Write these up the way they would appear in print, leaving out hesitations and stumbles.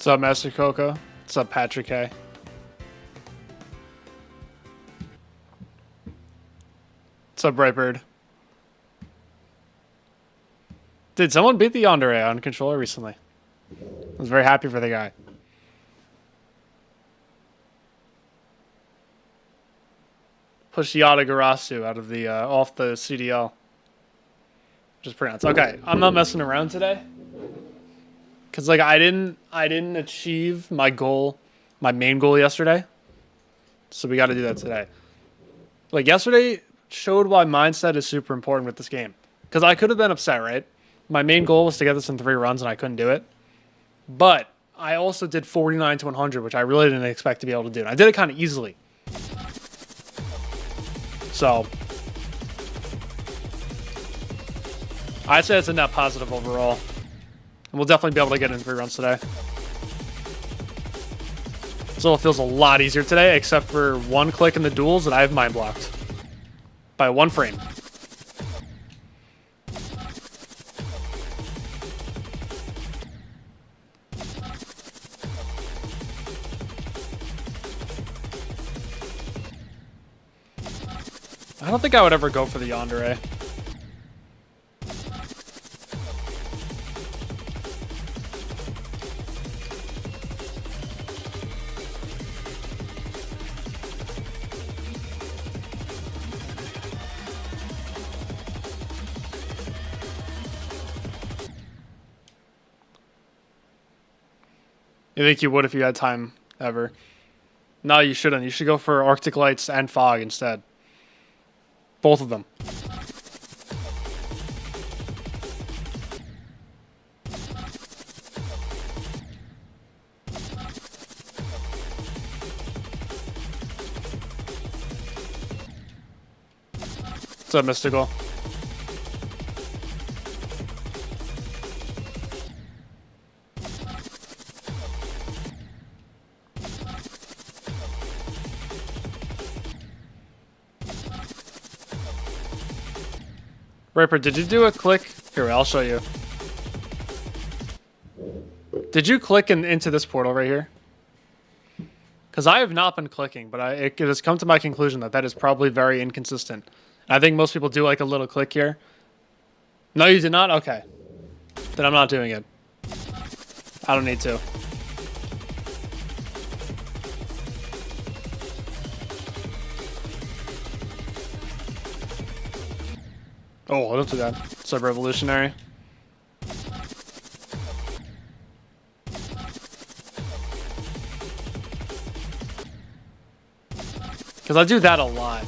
What's up, Master Coco? What's up, Patrick K? What's up, Brightbird? Did someone beat the Yandere on controller recently? I was very happy for the guy. Push Yada Garasu out of the off the CDL. Just pronounce. Okay, I'm not messing around today. Cause like I didn't achieve my goal, my main goal yesterday. So we got to do that today. Like yesterday showed why mindset is super important with this game. Cause I could have been upset, right? My main goal was to get this in 3 runs and I couldn't do it. But I also did 49 to 100, which I really didn't expect to be able to do. And I did it kind of easily. So I'd say it's a net positive overall. And we'll definitely be able to get in 3 runs today. So it feels a lot easier today, except for 1 click in the duels that I have mind blocked. By 1 frame. I don't think I would ever go for the Yandere. You think you would if you had time ever? No, you shouldn't. You should go for Arctic Lights and Fog instead. Both of them. What's up, Mystical? Ripper, did you do a click? Here, I'll show you. Did you click into this portal right here? Because I have not been clicking, but it has come to my conclusion that that is probably very inconsistent. I think most people do like a little click here. No, you did not? Okay. Then I'm not doing it. I don't need to. Oh, don't do that. Sub-revolutionary. Because I do that a lot.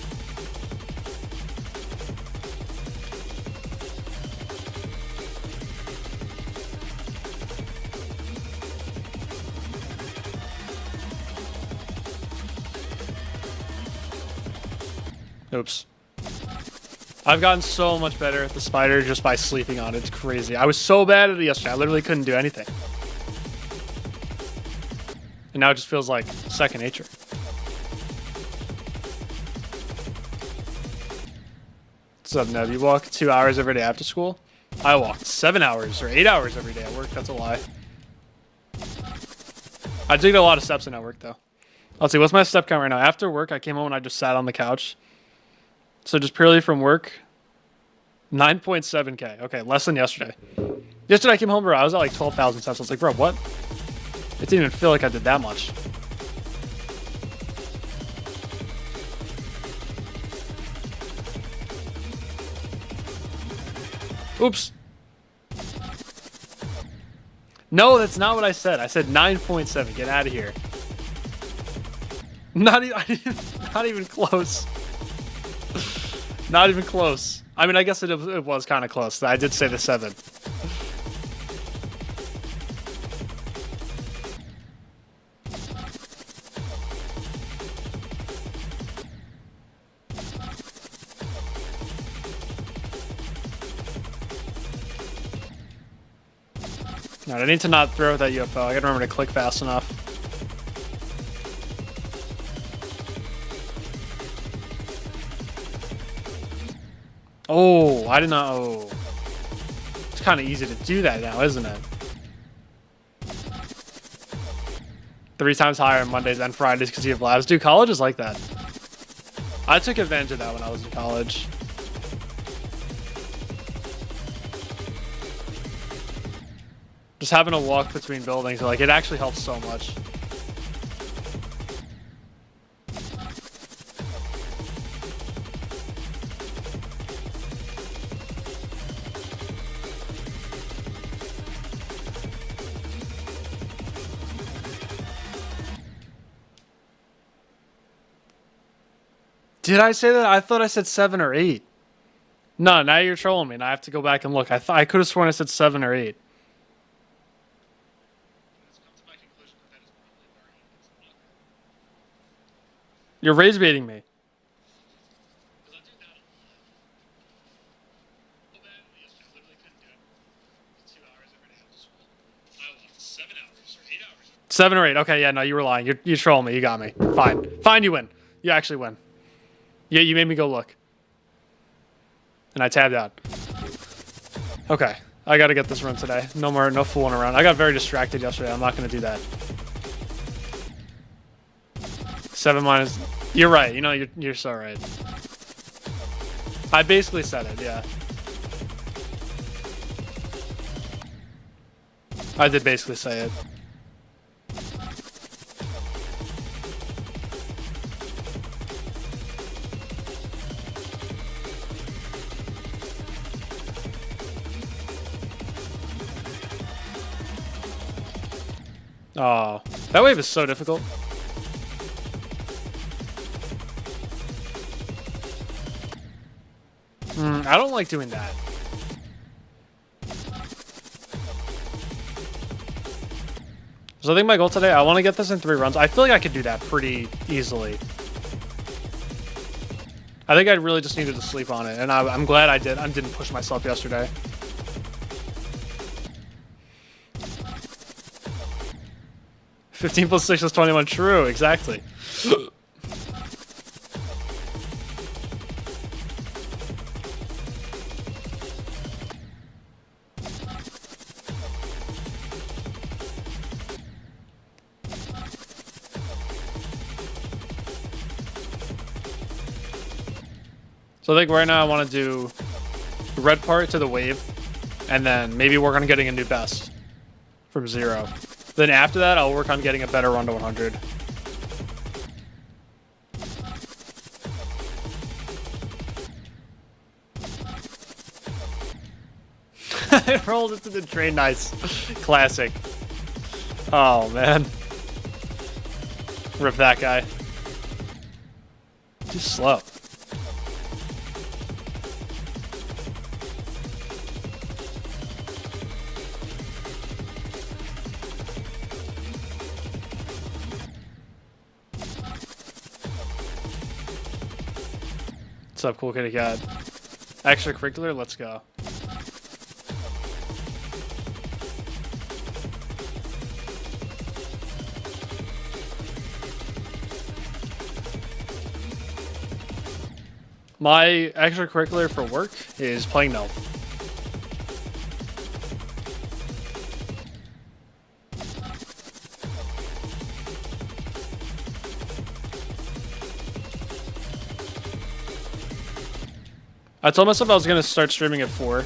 Oops. I've gotten so much better at the spider just by sleeping on it. It's crazy. I was so bad at it yesterday. I literally couldn't do anything. And now it just feels like second nature. What's up, Neb? You walk 2 hours every day after school? I walk 7 hours or 8 hours every day at work. That's a lie. I do get a lot of steps in at work, though. Let's see, what's my step count right now? After work, I came home and I just sat on the couch. So just purely from work, 9.7K. Okay, less than yesterday. Yesterday I came home, bro, I was at like 12,000 steps. I was like, bro, what? It didn't even feel like I did that much. Oops. No, that's not what I said. I said 9.7. Get out of here. Not even close. Not even close. I mean, I guess it was kind of close. I did say the 7. Alright, I need to not throw that UFO. I gotta remember to click fast enough. Oh, I did not. Oh. It's kind of easy to do that now, isn't it? 3 times higher on Mondays and Fridays because you have labs. Dude, college is like that. I took advantage of that when I was in college. Just having to walk between buildings, like, it actually helps so much. Did I say that? I thought I said 7 or 8. No, now you're trolling me, and I have to go back and look. I could have sworn I said 7 or 8. You're rage baiting me. Seven or 8. Okay, yeah, no, you were lying. You trolling me. You got me. Fine. Fine, you win. You actually win. Yeah, you made me go look. And I tabbed out. Okay. I gotta get this run today. No fooling around. I got very distracted yesterday. I'm not gonna do that. 7 minus... You're right. You know, you're so right. I basically said it, yeah. I did basically say it. Oh, that wave is so difficult. I don't like doing that. So I think my goal today, I want to get this in 3 runs. I feel like I could do that pretty easily. I think I really just needed to sleep on it, and I'm glad I did. I didn't push myself yesterday. +6 is 21. True, exactly. So I think right now I want to do the red part to the wave, and then maybe work on getting a new best from 0. Then after that, I'll work on getting a better run to 100. It rolled into the drain. Nice. Classic. Oh, man. Rip that guy. Too slow. What's up, cool kitty cat? Extracurricular, let's go. My extracurricular for work is playing NHELV. I told myself I was going to start streaming at 4.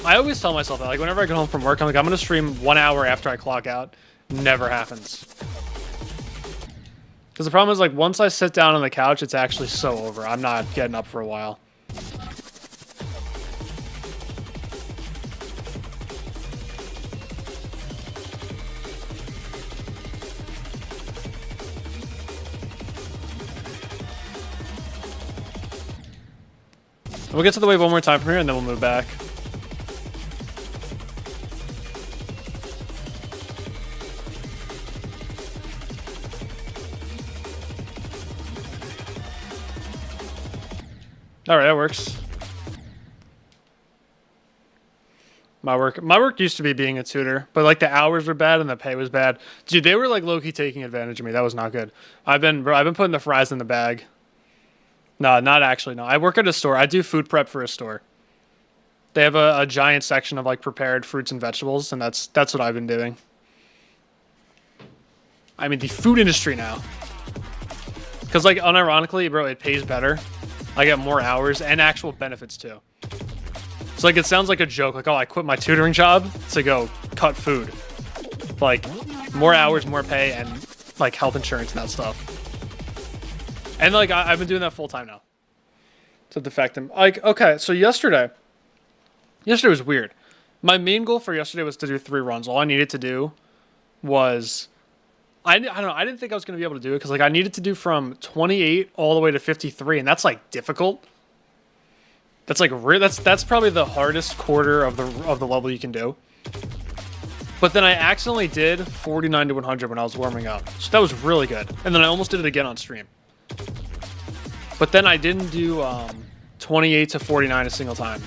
I always tell myself that. Like, whenever I get home from work, I'm like, I'm going to stream 1 hour after I clock out. Never happens. Because the problem is, like, once I sit down on the couch, it's actually so over. I'm not getting up for a while. We'll get to the wave one more time from here, and then we'll move back. All right, that works. My work used to be being a tutor, but like the hours were bad and the pay was bad. Dude, they were like low-key taking advantage of me. That was not good. I've been putting the fries in the bag. No, not actually. No, I work at a store. I do food prep for a store. They have a giant section of like prepared fruits and vegetables, and that's what I've been doing. I mean, the food industry now. Because like unironically, bro, it pays better. I get more hours and actual benefits too. So like it sounds like a joke, like, oh, I quit my tutoring job to go cut food. Like more hours, more pay, and like health insurance and that stuff. And like I've been doing that full time now. To defect him. Like, okay, so yesterday was weird. My main goal for yesterday was to do 3 runs. All I needed to do was I don't know, I didn't think I was gonna be able to do it because like I needed to do from 28 all the way to 53, and that's like difficult. That's like that's probably the hardest quarter of the level you can do. But then I accidentally did 49 to 100 when I was warming up, so that was really good. And then I almost did it again on stream. But then I didn't do 28 to 49 a single time.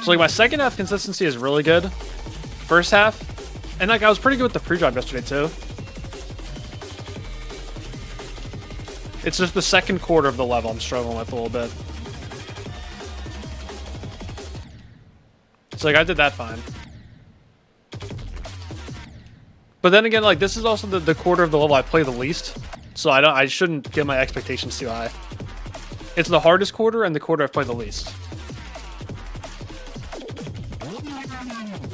So like my second half consistency is really good. First half, and like I was pretty good with the pre-drop yesterday too. It's just the second quarter of the level I'm struggling with a little bit. So like I did that fine. But then again, like this is also the quarter of the level I play the least. So I shouldn't get my expectations too high. It's the hardest quarter and the quarter I've played the least.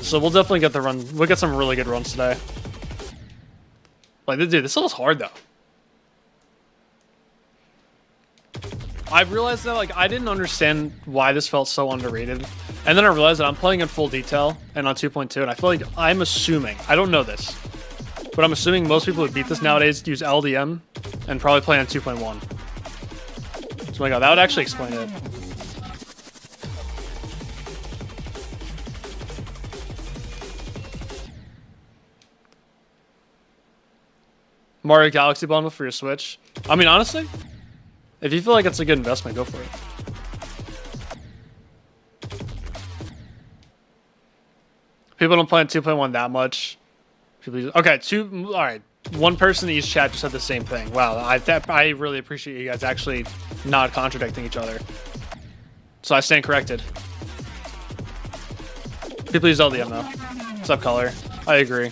So we'll definitely get the run. We'll get some really good runs today. Like, dude, this level's hard though. I've realized that like I didn't understand why this felt so underrated, and then I realized that I'm playing in full detail and on 2.2, and I feel like I'm assuming, I don't know this, but I'm assuming most people who beat this nowadays use LDM and probably play on 2.1. So my god, that would actually explain it. Mario Galaxy bundle for your Switch. I mean, honestly, if you feel like it's a good investment, go for it. People don't play on 2.1 that much. Okay, all right. One person in each chat just said the same thing. Wow, I really appreciate you guys actually not contradicting each other. So I stand corrected. People use LDM though. What's up, Color? I agree.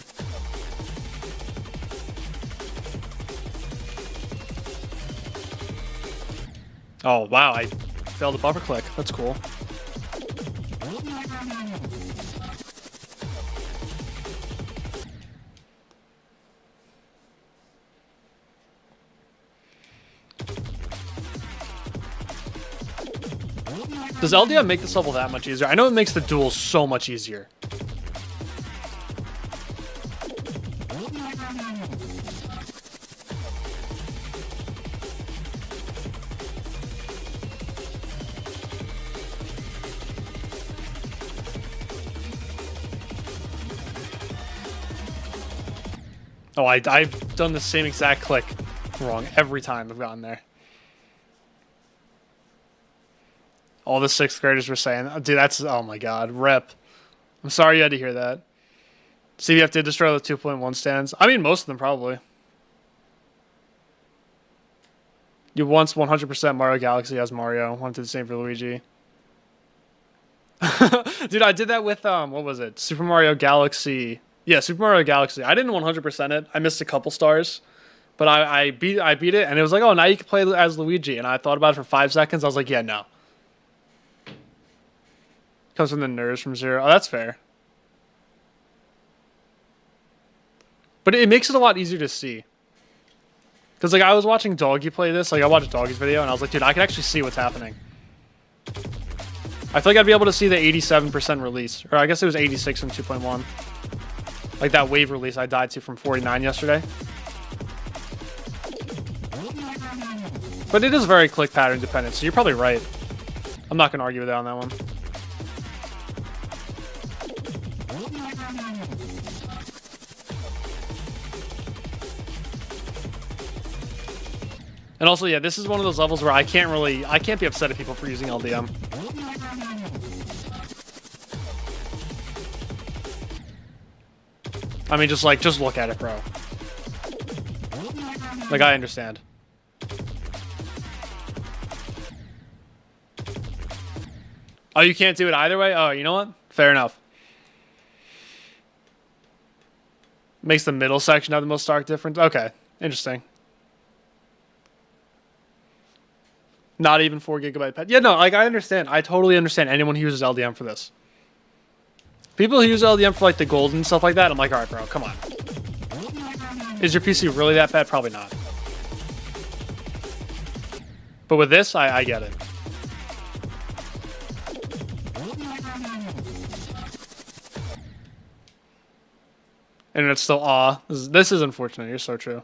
Oh, wow, I failed a buffer click. That's cool. Does LDM make this level that much easier? I know it makes the duel so much easier. Oh, I've done the same exact click wrong every time I've gotten there. All the 6th graders were saying, dude, that's, oh my god, rep. I'm sorry you had to hear that. CVF did destroy the 2.1 stands. I mean, most of them probably. You once 100% Mario Galaxy as Mario. Wanted the same for Luigi. Dude, I did that with, what was it? Super Mario Galaxy. Yeah, Super Mario Galaxy. I didn't 100% it. I missed a couple stars. But I beat it, and it was like, oh, now you can play as Luigi. And I thought about it for 5 seconds. I was like, yeah, no. Comes from the nerves from Zero. Oh, that's fair. But it makes it a lot easier to see. Because, like, I was watching Doggy play this. Like, I watched Doggy's video, and I was like, dude, I can actually see what's happening. I feel like I'd be able to see the 87% release. Or I guess it was 86 from 2.1. Like that wave release I died to from 49 yesterday. But it is very click pattern dependent, so you're probably right. I'm not going to argue with that on that one. And also, yeah, this is one of those levels where I can't be upset at people for using LDM. I mean, just look at it, bro. Like, I understand. Oh, you can't do it either way? Oh, you know what? Fair enough. Makes the middle section have the most stark difference? Okay, interesting. Not even 4 GB pad. Yeah, no, like, I understand. I totally understand anyone who uses LDM for this. People who use LDM for, like, the gold and stuff like that, I'm like, alright, bro, come on. Is your PC really that bad? Probably not. But with this, I get it. And it's still awe. This is unfortunate. You're so true.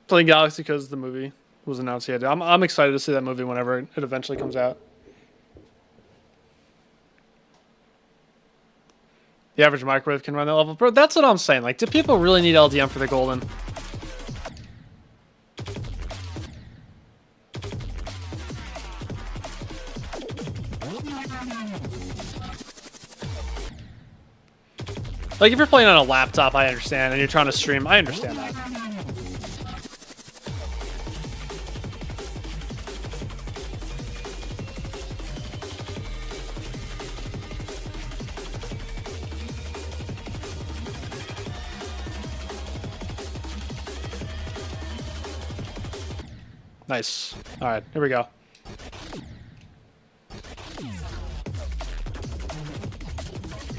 Playing Galaxy because the movie was announced. Yeah, I'm excited to see that movie whenever it eventually comes out. The average microwave can run that level. Bro, that's what I'm saying. Like, do people really need LDM for the golden? Like, if you're playing on a laptop, I understand, and you're trying to stream, I understand that. Nice. Alright, here we go.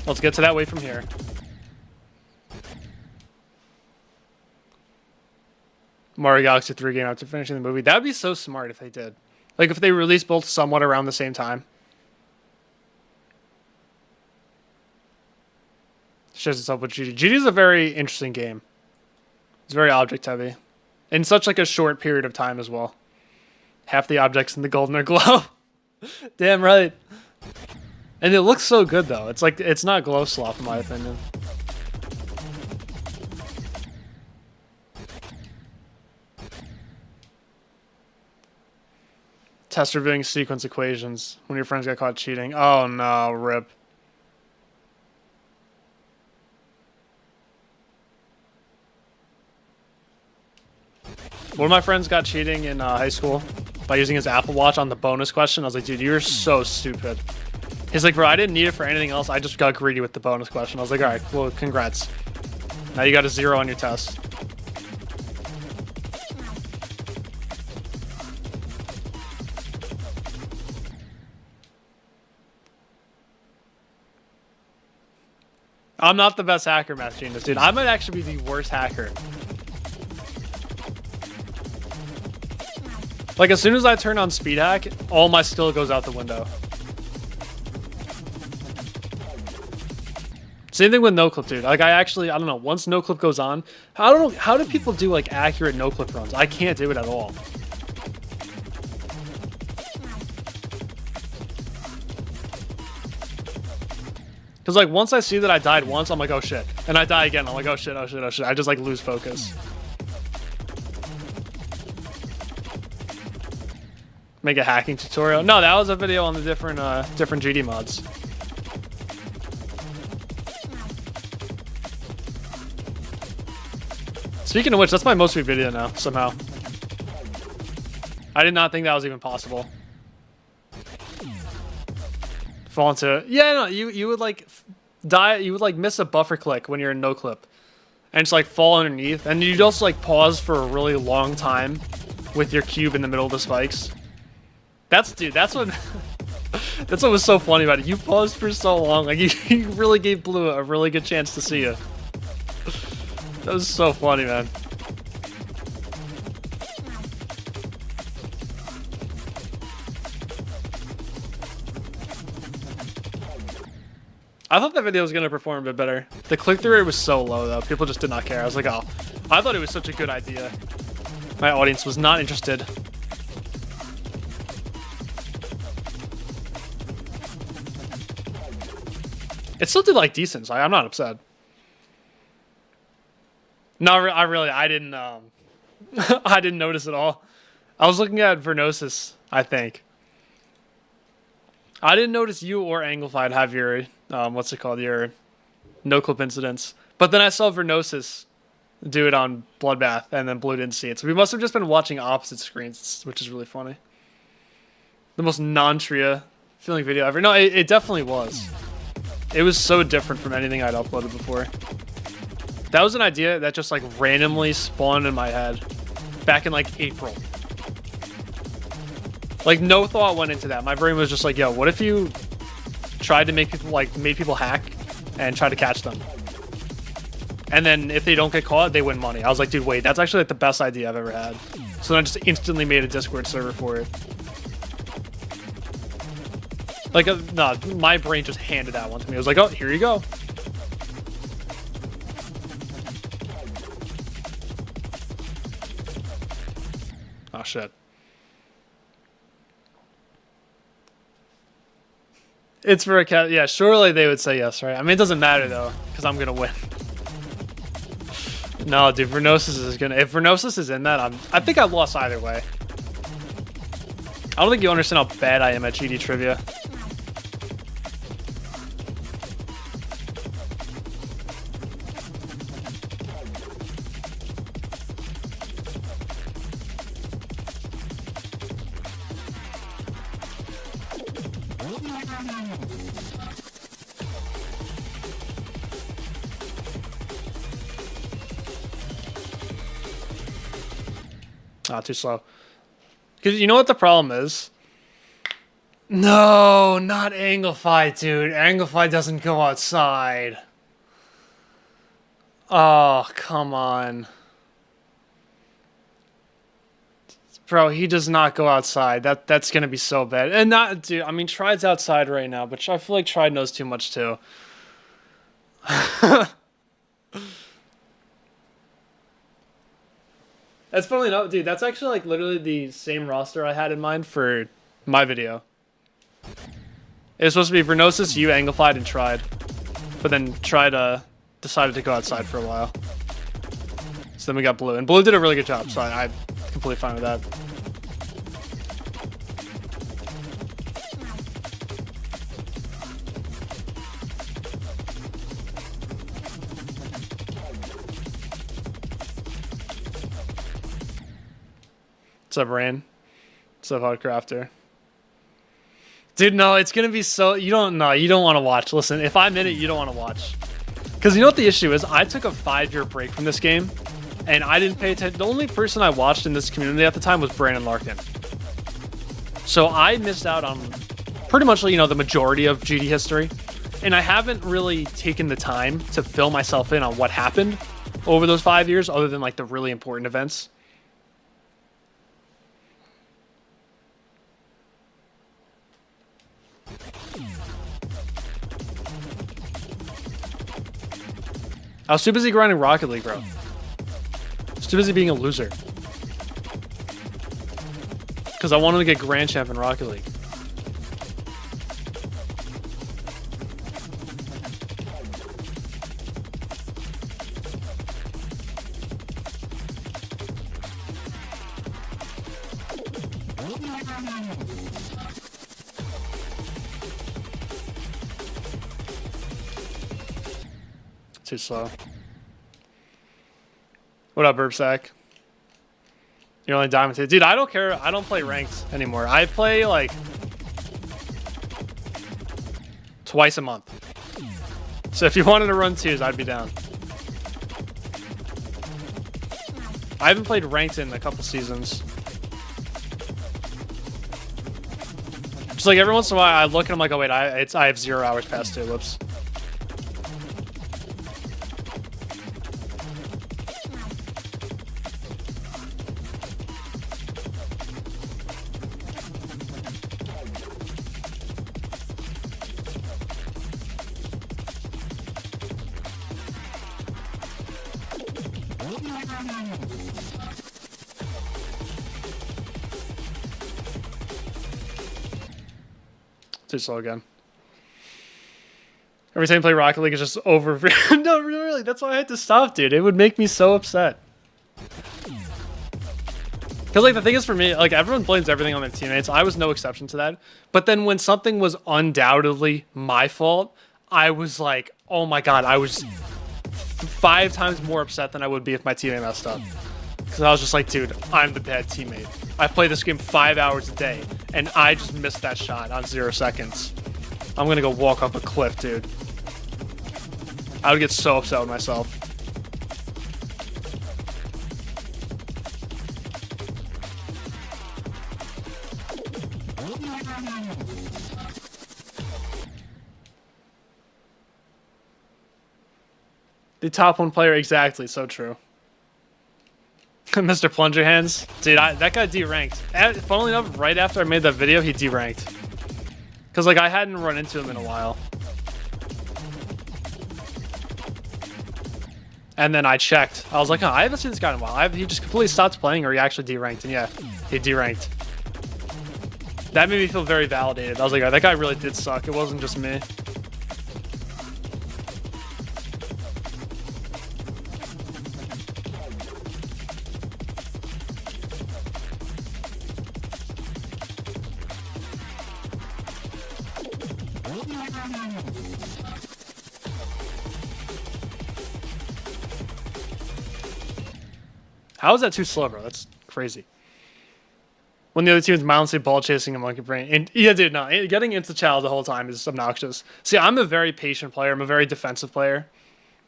Let's get to that wave from here. Mario Galaxy 3 game after finishing the movie. That would be so smart if they did. Like, if they released both somewhat around the same time. Shares itself with GD. GD is a very interesting game. It's very object heavy. In such like a short period of time as well. Half the objects in the golden are glow. Damn right. And it looks so good though. It's like, it's not glow slop in my opinion. Test reviewing sequence equations when your friends got caught cheating. Oh no, rip. One of my friends got cheating in high school by using his Apple Watch on the bonus question. I was like, dude, you're so stupid. He's like, bro, I didn't need it for anything else. I just got greedy with the bonus question. I was like, all right, well, congrats. Now you got a 0 on your test. I'm not the best hacker, Math Genius, dude. I might actually be the worst hacker. Like, as soon as I turn on speed hack, all my skill goes out the window. Same thing with no clip, dude. Like, I don't know. Once no clip goes on, how do people do like accurate no clip runs? I can't do it at all. Because like once I see that I died once, I'm like, oh shit, and I die again. I'm like, oh shit, oh shit, oh shit. I just like lose focus. Make a hacking tutorial. No, that was a video on the different GD mods. Speaking of which, that's my most viewed video now, somehow. I did not think that was even possible. Fall into it. Yeah, no, you would like die. You would like miss a buffer click when you're in no clip, and just like fall underneath, and you'd also like pause for a really long time with your cube in the middle of the spikes. That's what that's what was so funny about it. You paused for so long, like you really gave Blue a really good chance to see you. That was so funny, man. I thought that video was going to perform a bit better. The click-through rate was so low, though. People just did not care. I was like, oh, I thought it was such a good idea. My audience was not interested. It still did, like, decent, so I'm not upset. No, I didn't, I didn't notice at all. I was looking at Vernosis, I think. I didn't notice you or Anglefied have your, what's it called, your no-clip incidents. But then I saw Vernosis do it on Bloodbath, and then Blue didn't see it. So we must have just been watching opposite screens, which is really funny. The most non-Tria feeling video ever. No, it definitely was. It was so different from anything I'd uploaded before. That was an idea that just like randomly spawned in my head back in like April. Like no thought went into that. My brain was just like, yo, what if you tried to make people like made people hack and try to catch them? And then if they don't get caught, they win money. I was like, dude, wait, that's actually like the best idea I've ever had. So then I just instantly made a Discord server for it. Like, no, my brain just handed that one to me. I was like, oh, here you go. Oh, shit. It's for a cat. Yeah, surely they would say yes, right? I mean, it doesn't matter, though, because I'm going to win. No, dude, Vernosis is going to... If Vernosis is in that, I think I lost either way. I don't think you understand how bad I am at GD trivia. Ah, too slow. Because you know what the problem is? No, not Anglify, dude. Anglify doesn't go outside. Oh, come on. Bro, he does not go outside. That's gonna be so bad. And not, dude, I mean, Tride's outside right now, but I feel like Tride knows too much, too. That's funny enough, dude. That's actually like literally the same roster I had in mind for my video. It was supposed to be Vernosis, you, Anglified, and Tried. But then Tried decided to go outside for a while. So then we got Blue. And Blue did a really good job, so I'm completely fine with that. What's up, Rain? What's up, Hardcrafter? Dude, no, it's gonna be so... You don't want to watch. Listen, if I'm in it, you don't want to watch. Because you know what the issue is? I took a 5-year break from this game, and I didn't pay attention. The only person I watched in this community at the time was Brandon Larkin. So I missed out on pretty much, you know, the majority of GD history. And I haven't really taken the time to fill myself in on what happened over those 5 years, other than, like, the really important events. I was too busy grinding Rocket League, bro. I was too busy being a loser. Because I wanted to get Grand Champ in Rocket League. Too slow. What up, Burbsack? You're only Diamond 2. Dude, I don't care. I don't play ranked anymore. I play, like, twice a month. So if you wanted to run twos, I'd be down. I haven't played ranked in a couple seasons. Just like every once in a while, I look and I'm like, oh wait, I have 0 hours past 2. Whoops. Too slow again. Every time I play Rocket League, it's just over. No, really, that's why I had to stop, dude. It would make me so upset. Because, like, the thing is for me, like, everyone blames everything on their teammates. I was no exception to that. But then when something was undoubtedly my fault, I was like, oh my god, I was 5 times more upset than I would be if my teammate messed up. Because I was just like, dude, I'm the bad teammate. I play this game 5 hours a day, and I just missed that shot on 0 seconds. I'm gonna go walk off a cliff, dude. I would get so upset with myself. The top 1 player, exactly, so true. Mr. Plunger Hands. Dude, that guy deranked. Funnily enough, right after I made that video, he deranked. Because, like, I hadn't run into him in a while. And then I checked. I was like, oh, I haven't seen this guy in a while. He just completely stopped playing, or he actually deranked. And yeah, he deranked. That made me feel very validated. I was like, oh, that guy really did suck. It wasn't just me. How is that too slow, bro? That's crazy. When the other team is mindlessly ball chasing a monkey brain. And yeah, dude, no. Getting into child the whole time is obnoxious. See, I'm a very patient player. I'm a very defensive player.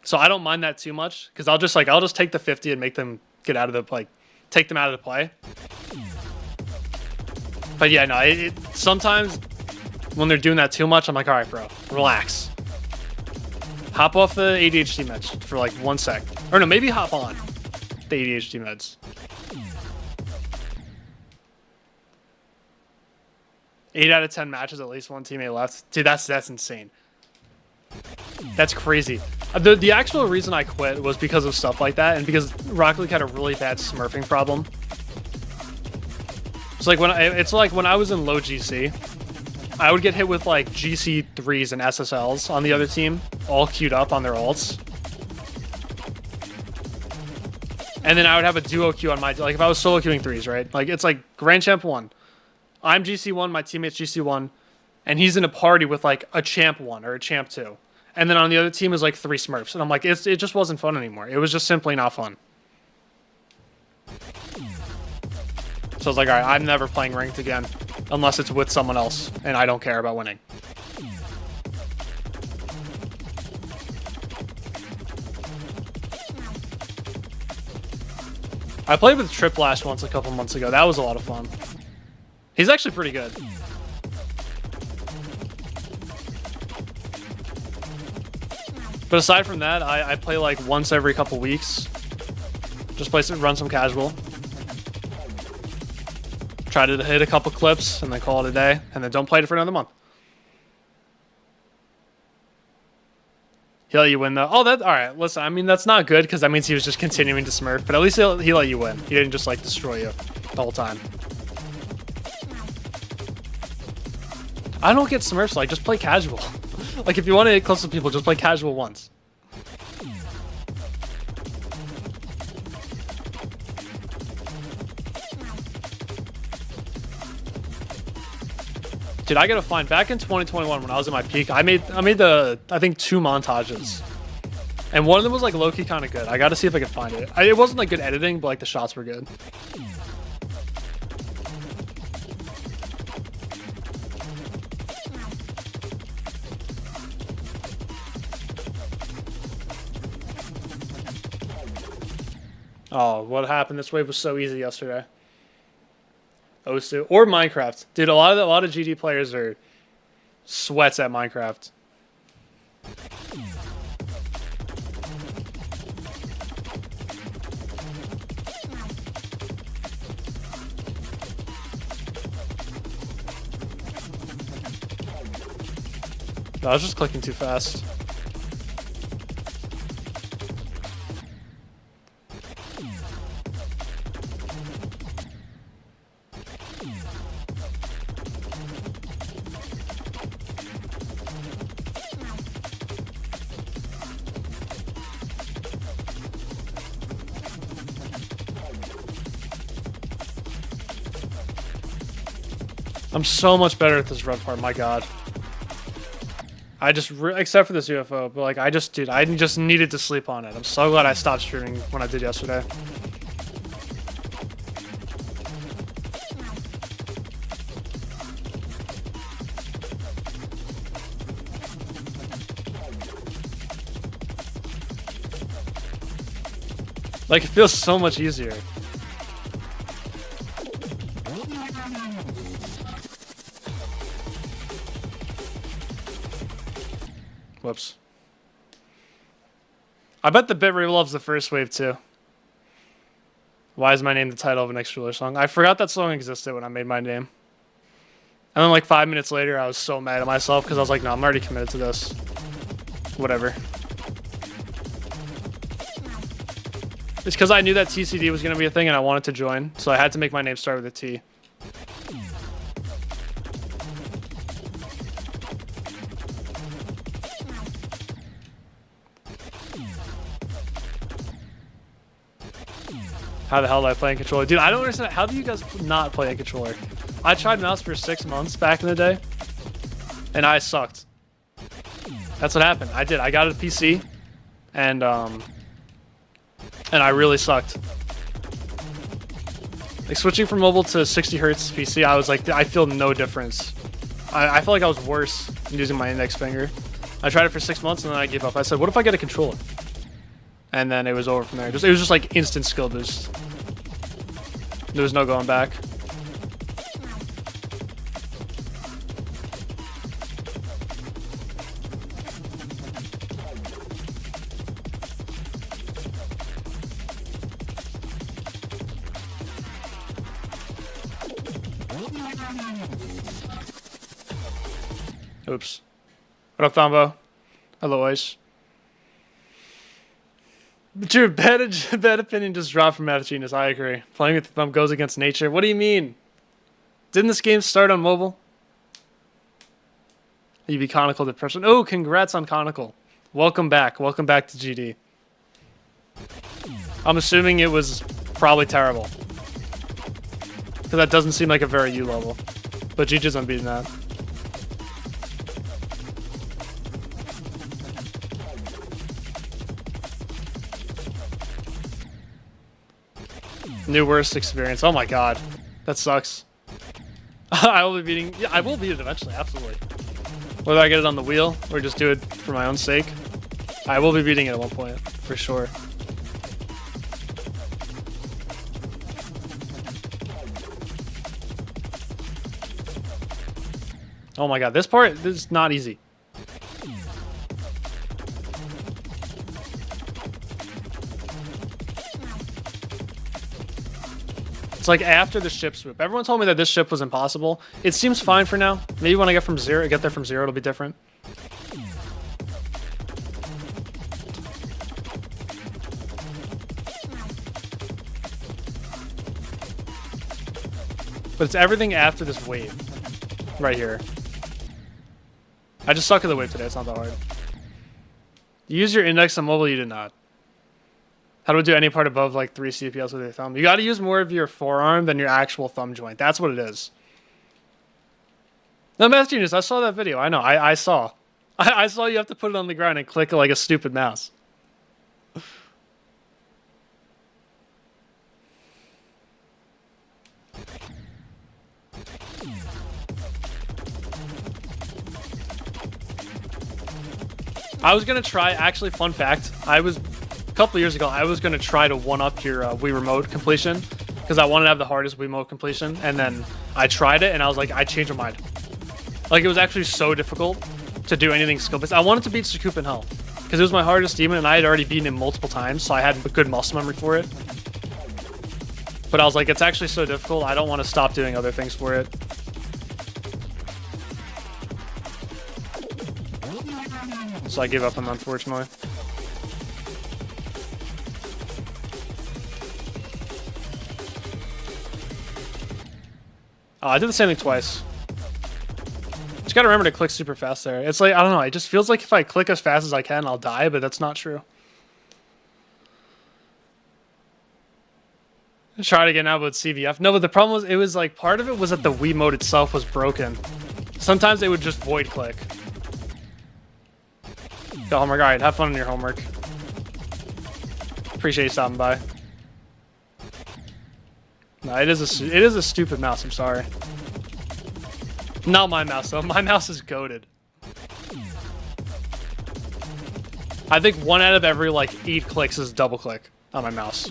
So I don't mind that too much. Because I'll just take the 50 and make them get out of the, like, take them out of the play. But yeah, no, sometimes when they're doing that too much, I'm like, all right, bro, relax. Hop off the ADHD meds for like 1 sec. Or no, maybe hop on the ADHD meds. Eight out of 10 matches, at least 1 teammate left. Dude, that's insane. That's crazy. The actual reason I quit was because of stuff like that, and because Rocket League had a really bad smurfing problem. It's like when I was in low GC, I would get hit with like GC3s and SSLs on the other team, all queued up on their ults. And then I would have a duo queue on my, like if I was solo queuing 3s, right? Like it's like Grand Champ 1. I'm GC1, my teammate's GC1, and he's in a party with like a Champ 1 or a Champ 2. And then on the other team is like 3 Smurfs. And I'm like, it just wasn't fun anymore. It was just simply not fun. So I was like, all right, I'm never playing ranked again unless it's with someone else and I don't care about winning. I played with Triplash once a couple months ago. That was a lot of fun. He's actually pretty good. But aside from that, I play like once every couple weeks. Just run some casual. Try to hit a couple clips and then call it a day. And then don't play it for another month. He let you win though. Oh, that, all right. Listen, I mean, that's not good because that means he was just continuing to smurf. But at least he let you win. He didn't just like destroy you the whole time. I don't get smurfs, like just play casual. Like if you want to get close to people, just play casual once. Dude, I gotta find, back in 2021 when I was at my peak, I made I think 2 montages. And one of them was like low-key kind of good. I gotta see if I can find it. It wasn't like good editing, but like the shots were good. Oh, what happened? This wave was so easy yesterday. Osu or Minecraft, dude. A lot of GD players are sweats at Minecraft. I was just clicking too fast. I'm so much better at this red part, my god. I just, except for this UFO, but like, I just needed to sleep on it. I'm so glad I stopped streaming when I did yesterday. Like, it feels so much easier. Whoops. I bet the Bitrate loves the first wave too. Why is my name the title of an extra song? I forgot that song existed when I made my name. And then like 5 minutes later, I was so mad at myself because I was like, no, I'm already committed to this. Whatever. It's because I knew that TCD was going to be a thing and I wanted to join. So I had to make my name start with a T. How the hell do I play in controller? Dude, I don't understand. How do you guys not play in controller? I tried mouse for 6 months back in the day, and I sucked. That's what happened. I did. I got a PC, and I really sucked. Like, switching from mobile to 60 hertz PC, I was like, I feel no difference. I felt like I was worse using my index finger. I tried it for 6 months, and then I gave up. I said, what if I get a controller? And then it was over from there. It was just like instant skill boost. There was no going back. Oops. What up, Thombo? Hello, Ice. But your bad opinion just dropped from Mad Genius. I agree. Playing with the thumb goes against nature. What do you mean? Didn't this game start on mobile? You be Conical Depression. Oh, congrats on Conical. Welcome back. Welcome back to GD. I'm assuming it was probably terrible. Because that doesn't seem like a very U level. But GG's on beating that. New worst experience. Oh my god. That sucks. I will be beating... Yeah, I will beat it eventually, absolutely. Whether I get it on the wheel or just do it for my own sake, I will be beating it at one point, for sure. Oh my god, this is not easy. It's like after the ship swoop. Everyone told me that this ship was impossible. It seems fine for now. Maybe when I get there from zero, it'll be different. But it's everything after this wave. Right here. I just suck at the wave today. It's not that hard. You use your index on mobile, you did not. How do we do any part above like 3 CPS with your thumb? You got to use more of your forearm than your actual thumb joint. That's what it is. No, Math Genius, I saw that video. I know. I saw. I saw you have to put it on the ground and click like a stupid mouse. I was going to try, actually, fun fact. couple years ago, I was going to try to one-up your Wii Remote completion because I wanted to have the hardest Wii Remote completion, and then I tried it, and I was like, I changed my mind. Like, it was actually so difficult to do anything skill-based. I wanted to beat Sakup in Hell because it was my hardest demon, and I had already beaten him multiple times, so I had a good muscle memory for it. But I was like, it's actually so difficult, I don't want to stop doing other things for it. So I gave up on him, unfortunately. Oh, I did the same thing twice. Just gotta remember to click super fast there. It's like, I don't know, it just feels like if I click as fast as I can, I'll die, but that's not true. Try it again now with CVF. No, but the problem was, it was like, part of it was that the Wii mode itself was broken. Sometimes they would just void click. Go homework. Alright, have fun on your homework. Appreciate you stopping by. No, it is a stupid mouse, I'm sorry. Not my mouse though. My mouse is goated. I think 1 out of every like 8 clicks is double click on my mouse.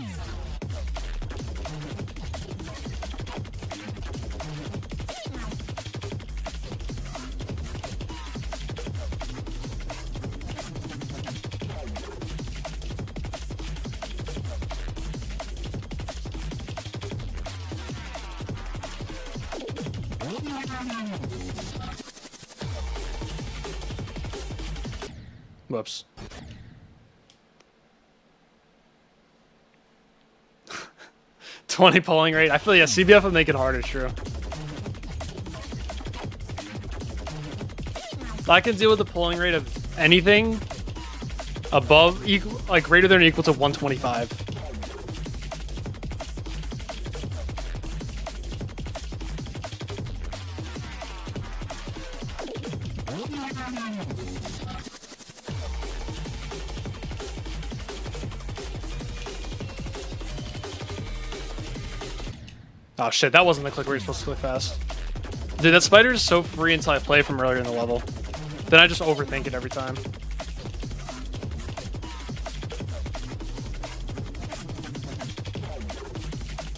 Whoops. $20 polling rate. I feel yeah, CBF would make it harder, true. I can deal with the polling rate of anything above equal, like greater than or equal to 125. Oh shit, that wasn't the click where you're supposed to click fast. Dude, that spider is so free until I play from earlier in the level. Then I just overthink it every time.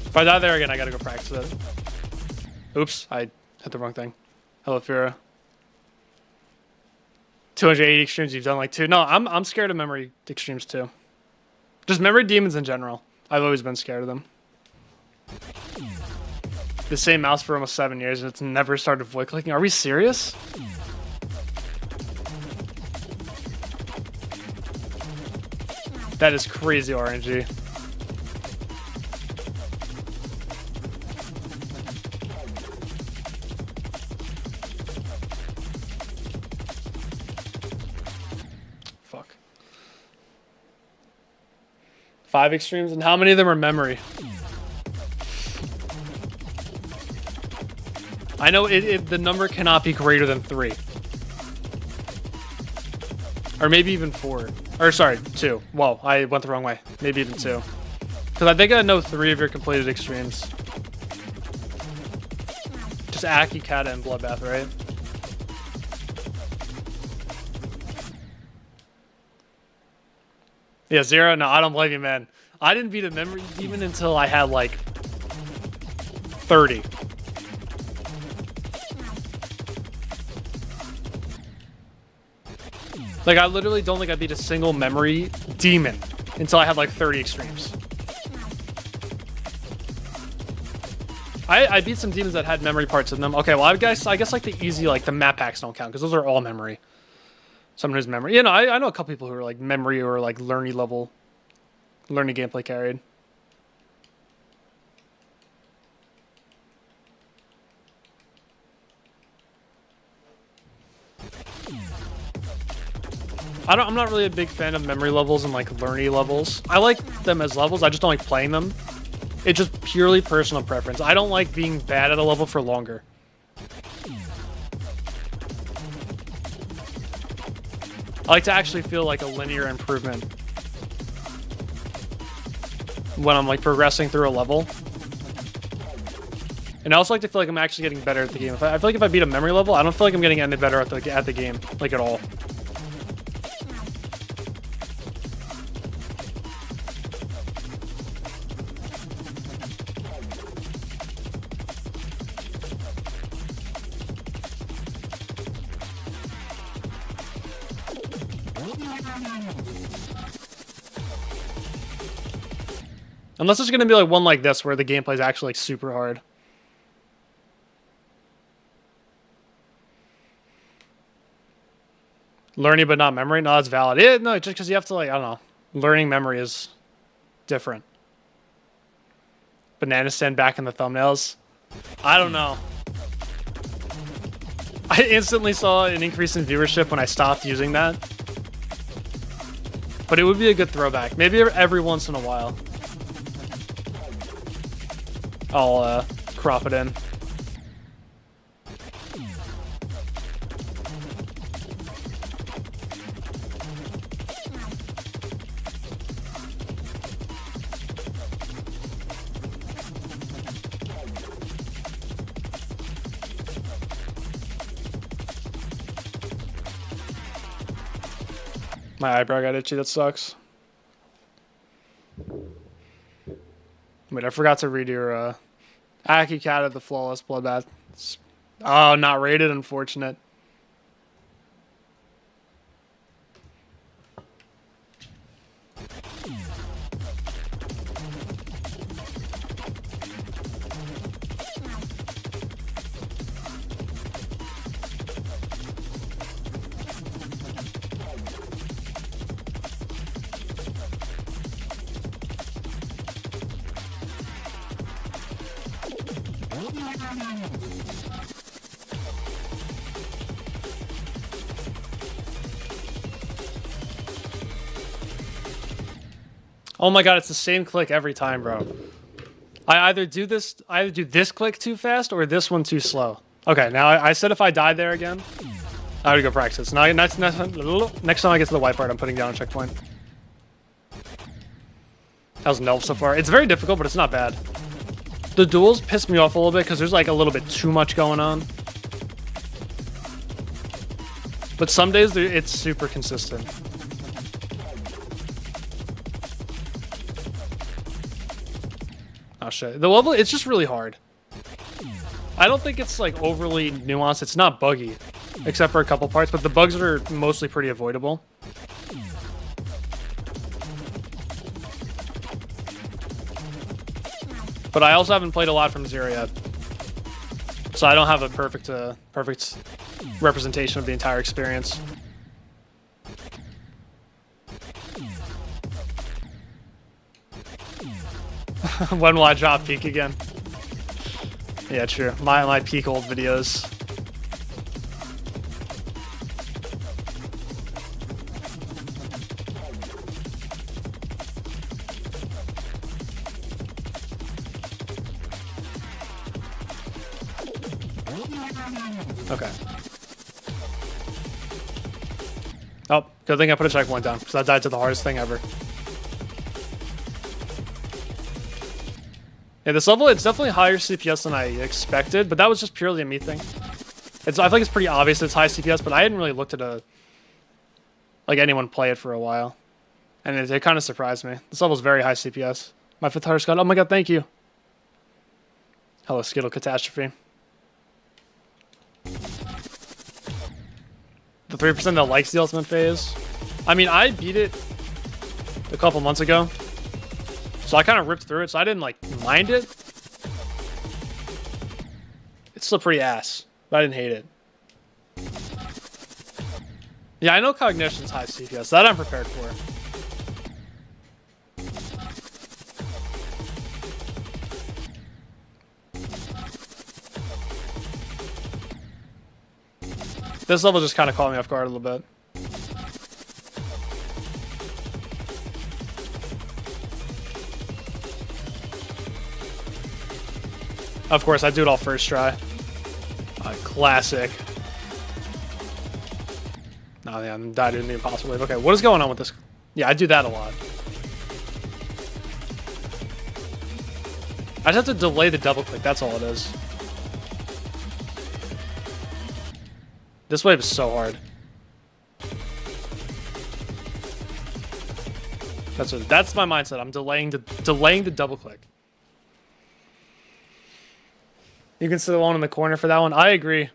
If I die there again, I gotta go practice it. Oops, I hit the wrong thing. Hello, Fira. 280 extremes, you've done like 2. No, I'm scared of memory extremes too. Just memory demons in general. I've always been scared of them. The same mouse for almost 7 years and it's never started void clicking. Are we serious? That is crazy RNG. Fuck. 5 extremes, and how many of them are memory? I know the number cannot be greater than 3. Or maybe even 4. Or sorry, 2. Whoa, I went the wrong way. Maybe even 2. Because I think I know 3 of your completed extremes. Just Aki, Kata, and Bloodbath, right? Yeah, 0? No, I don't blame you, man. I didn't beat a memory demon until I had like 30. Like, I literally don't think I beat a single memory demon until I had like 30 extremes. I beat some demons that had memory parts in them. Okay, well, I guess like the easy, like the map packs don't count because those are all memory. Someone who's memory. You know, I know a couple people who are like memory or like learning gameplay carried. I'm not really a big fan of memory levels and like learning levels. I like them as levels, I just don't like playing them. It's just purely personal preference. I don't like being bad at a level for longer. I like to actually feel like a linear improvement when I'm like progressing through a level. And I also like to feel like I'm actually getting better at the game. I feel like if I beat a memory level, I don't feel like I'm getting any better at the game, like at all. Unless there's going to be like one like this where the gameplay is actually like super hard. Learning but not memory? No, that's valid. No, just because you have to like, I don't know. Learning memory is different. Banana stand back in the thumbnails. I don't know. I instantly saw an increase in viewership when I stopped using that. But it would be a good throwback. Maybe every once in a while. I'll crop it in. My eyebrow got itchy, that sucks. Wait, I forgot to read your Aki Cat of the Flawless Bloodbath. Oh, not rated, unfortunate. Oh my god, it's the same click every time, bro. I either do this click too fast or this one too slow. Okay, now I said if I died there again, I would go practice. Now next time I get to the whiteboard, I'm putting down a checkpoint. How's NHELV so far? It's very difficult, but it's not bad. The duels piss me off a little bit because there's like a little bit too much going on. But some days it's super consistent. Oh shit. The level, it's just really hard. I don't think it's like overly nuanced. It's not buggy, except for a couple parts, but the bugs are mostly pretty avoidable. But I also haven't played a lot from Zero yet. So I don't have a perfect representation of the entire experience. When will I drop peak again? Yeah, true. My peak old videos. Okay. Oh, good thing I put a checkpoint down, because I died to the hardest thing ever. Yeah, this level, it's definitely higher CPS than I expected, but that was just purely a me thing. I feel like it's pretty obvious it's high CPS, but I hadn't really looked at anyone play it for a while. And it kind of surprised me. This level's very high CPS. My fifth heart Scott, oh my god, thank you. Hello, Skittle Catastrophe. The 3% that likes the ultimate phase. I mean, I beat it a couple months ago. So I kind of ripped through it, so I didn't, like, mind it. It's still pretty ass, but I didn't hate it. Yeah, I know Cognition's high CPS. That I'm prepared for. This level just kind of caught me off guard a little bit. Of course, I do it all first try. Classic. Oh, yeah, I'm died in the impossible wave. Okay, what is going on with this? Yeah, I do that a lot. I just have to delay the double click. That's all it is. This wave is so hard. That's my mindset. I'm delaying the double click. You can sit alone in the corner for that one. I agree.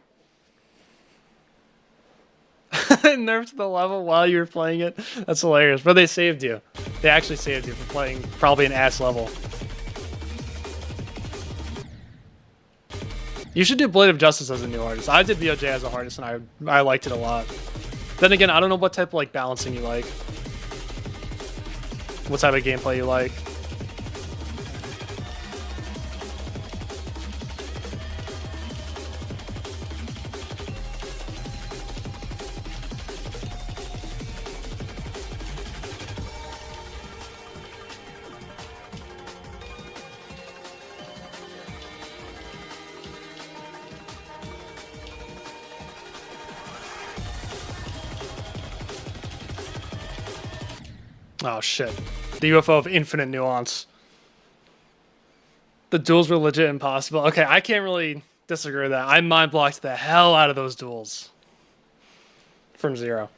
nerfed the level while you were playing it. That's hilarious. But they saved you. They actually saved you from playing probably an ass level. You should do Blade of Justice as a new artist. I did BOJ as a artist, and I liked it a lot. Then again, I don't know what type of like balancing you like. What type of gameplay you like. Oh shit. The UFO of infinite nuance. The duels were legit impossible. Okay, I can't really disagree with that. I mind blocked the hell out of those duels. From zero.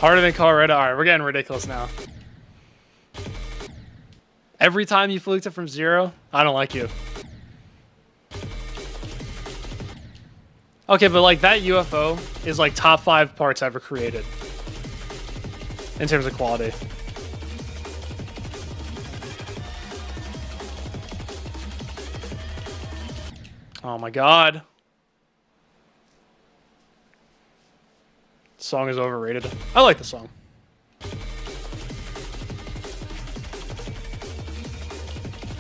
Harder than Colorado. All right, we're getting ridiculous now. Every time you fluked it from zero, I don't like you. Okay, but like that UFO is like top 5 parts ever created in terms of quality. Oh my god. Song is overrated. I like the song.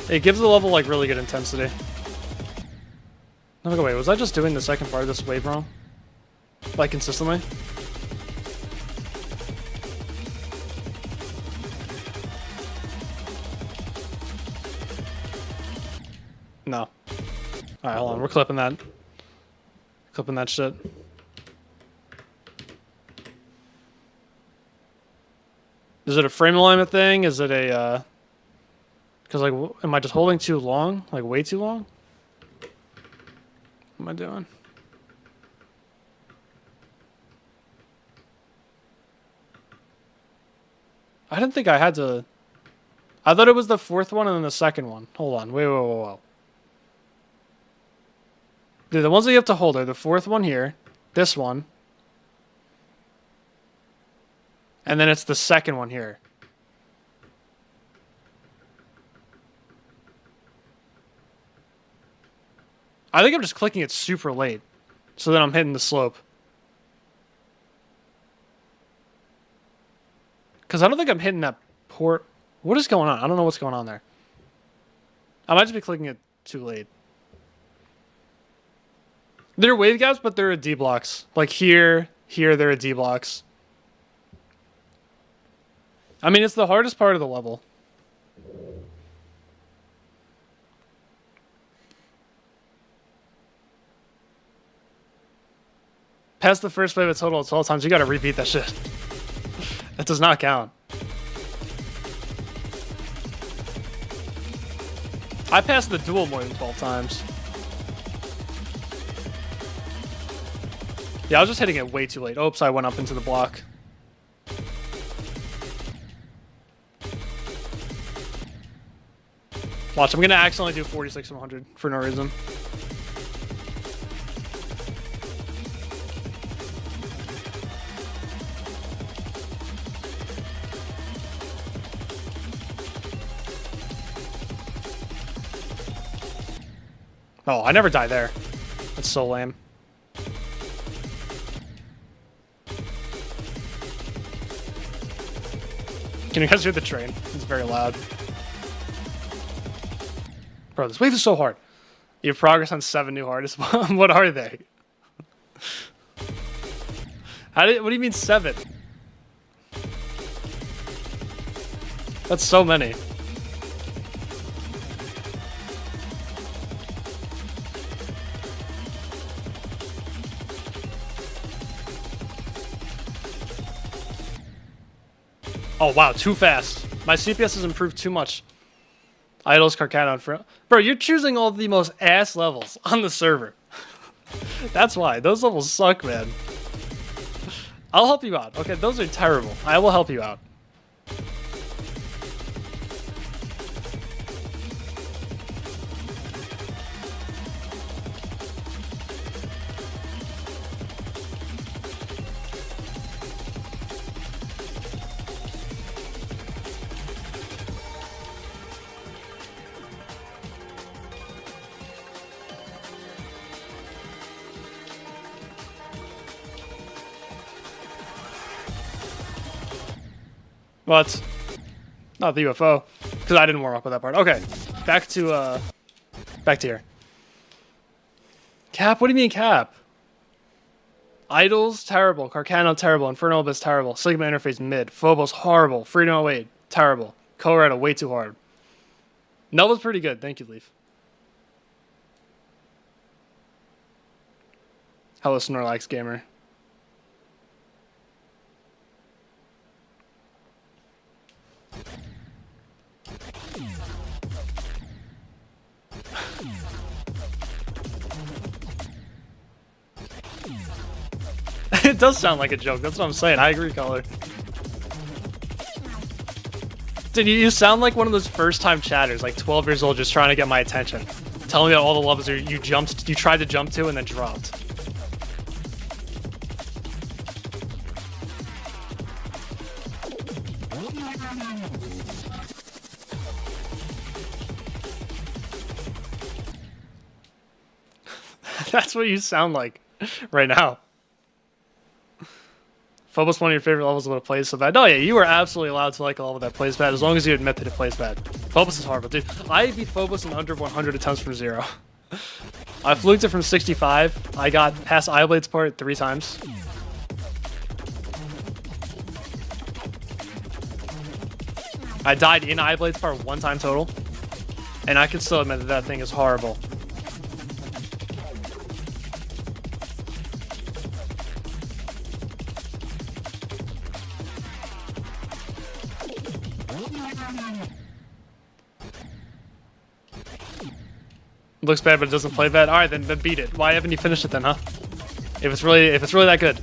It gives the level like really good intensity. No, wait, was I just doing the second part of this wave wrong? Like consistently? No. Alright, hold on, we're clipping that. Clipping that shit. Is it a frame alignment thing? Is it a, because, like, am I just holding too long? Like, way too long? What am I doing? I didn't think I had to... I thought it was the fourth one and then the second one. Hold on. Wait. Dude, the ones that you have to hold are the fourth one here, this one, and then it's the second one here. I think I'm just clicking it super late, so then I'm hitting the slope. Because I don't think I'm hitting that port. What is going on? I don't know what's going on there. I might just be clicking it too late. They're wave gaps, but they're at D blocks. Like here, they're at D blocks. I mean, it's the hardest part of the level. Past the first wave a total of 12 times, you gotta repeat that shit. That does not count. I passed the duel more than 12 times. Yeah, I was just hitting it way too late. Oops, I went up into the block. Watch, I'm gonna accidentally do 46 and 100 for no reason. Oh, I never die there. That's so lame. Can you guys hear the train? It's very loud. Bro, this wave is so hard. You have progress on 7 new artists. What are they? What do you mean 7? That's so many. Oh wow, too fast. My CPS has improved too much. Idols, Carcano, and Fro. Bro, you're choosing all the most ass levels on the server. That's why. Those levels suck, man. I'll help you out. Okay, those are terrible. I will help you out. What? Not the UFO, because I didn't warm up with that part. Okay, back to here. Cap? What do you mean Cap? Idols, terrible. Carcano, terrible. Inferno Abyss, terrible. Sigma Interface, mid. Phobos, horrible. Freedom 08, terrible. Colorado, way too hard. Nova's pretty good. Thank you, Leaf. Hello, Snorlax Gamer. It does sound like a joke. That's what I'm saying. I agree, Color. Dude, you sound like one of those first-time chatters, like 12 years old, just trying to get my attention. Telling me that all the levels you tried to jump to and then dropped. That's what you sound like right now. Phobos, one of your favorite levels of what plays so bad. Oh yeah, you are absolutely allowed to like a level that plays bad as long as you admit that it plays bad. Phobos is horrible, dude. I beat Phobos in under 100 attempts from 0. I fluked it from 65. I got past Eyeblade's part 3 times. I died in Eyeblade's part 1 time total. And I can still admit that that thing is horrible. Looks bad, but it doesn't play bad. All right, then beat it. Why haven't you finished it then, huh? If it's really that good.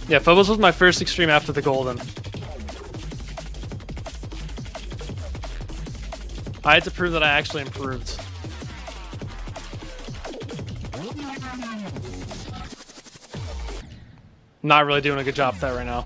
Yeah, Phobos was my first extreme after the Golden. I had to prove that I actually improved. Not really doing a good job with that right now.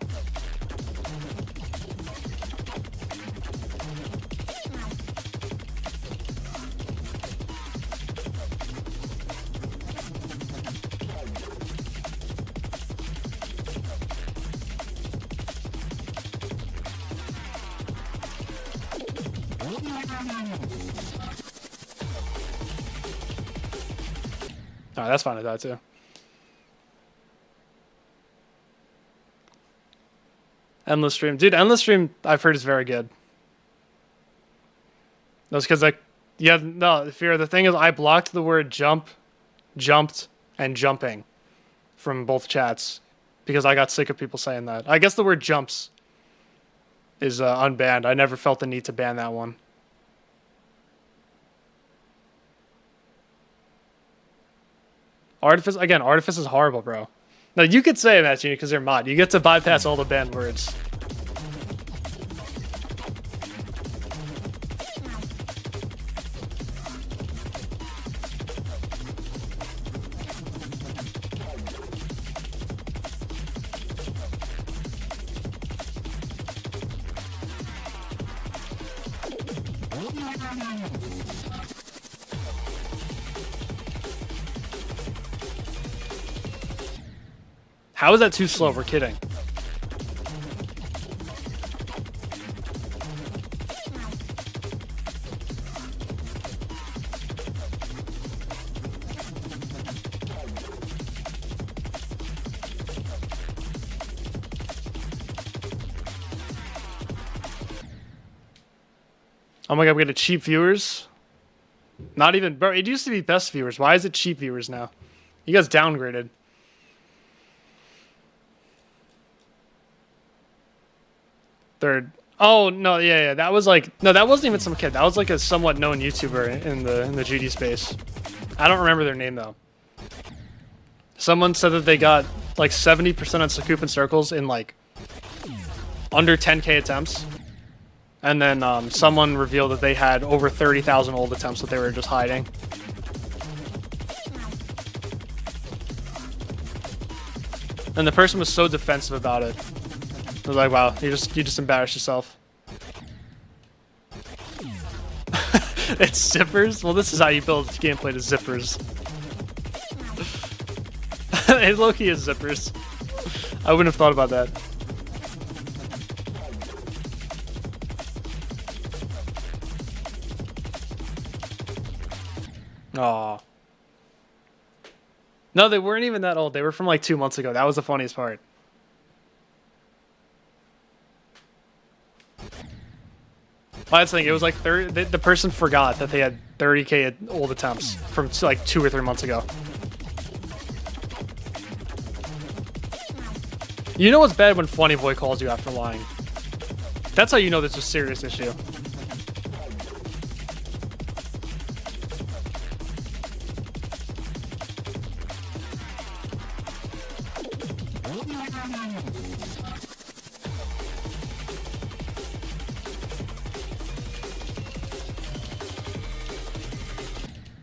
Alright, that's fine to die too. Endless Stream. Dude, Endless Stream I've heard is very good. That's because like yeah, no, Fear, the thing is I blocked the word jump, jumped, and jumping from both chats because I got sick of people saying that. I guess the word jumps is unbanned. I never felt the need to ban that one. Artifice, again, Artifice is horrible, bro. No, you could say that, because you're mod. You get to bypass all the banned words. How is that too slow? We're kidding. Oh my god, we got cheap viewers? Not even, bro, it used to be best viewers. Why is it cheap viewers now? You guys downgraded. Third. Oh no, yeah. That was like that wasn't even some kid. That was like a somewhat known YouTuber in the GD space. I don't remember their name though. Someone said that they got like 70% on Sakup and circles in like under 10k attempts, and then someone revealed that they had over 30,000 old attempts that they were just hiding. And the person was so defensive about it. I was like, wow, you just embarrassed yourself. It's zippers? Well, this is how you build gameplay to zippers. It low-key is zippers. I wouldn't have thought about that. Aw. No, they weren't even that old. They were from like 2 months ago. That was the funniest part. Well, that's the thing. It was like the person forgot that they had 30k old attempts from like 2 or 3 months ago. You know what's bad when Funny Boy calls you after lying. That's how you know this is a serious issue.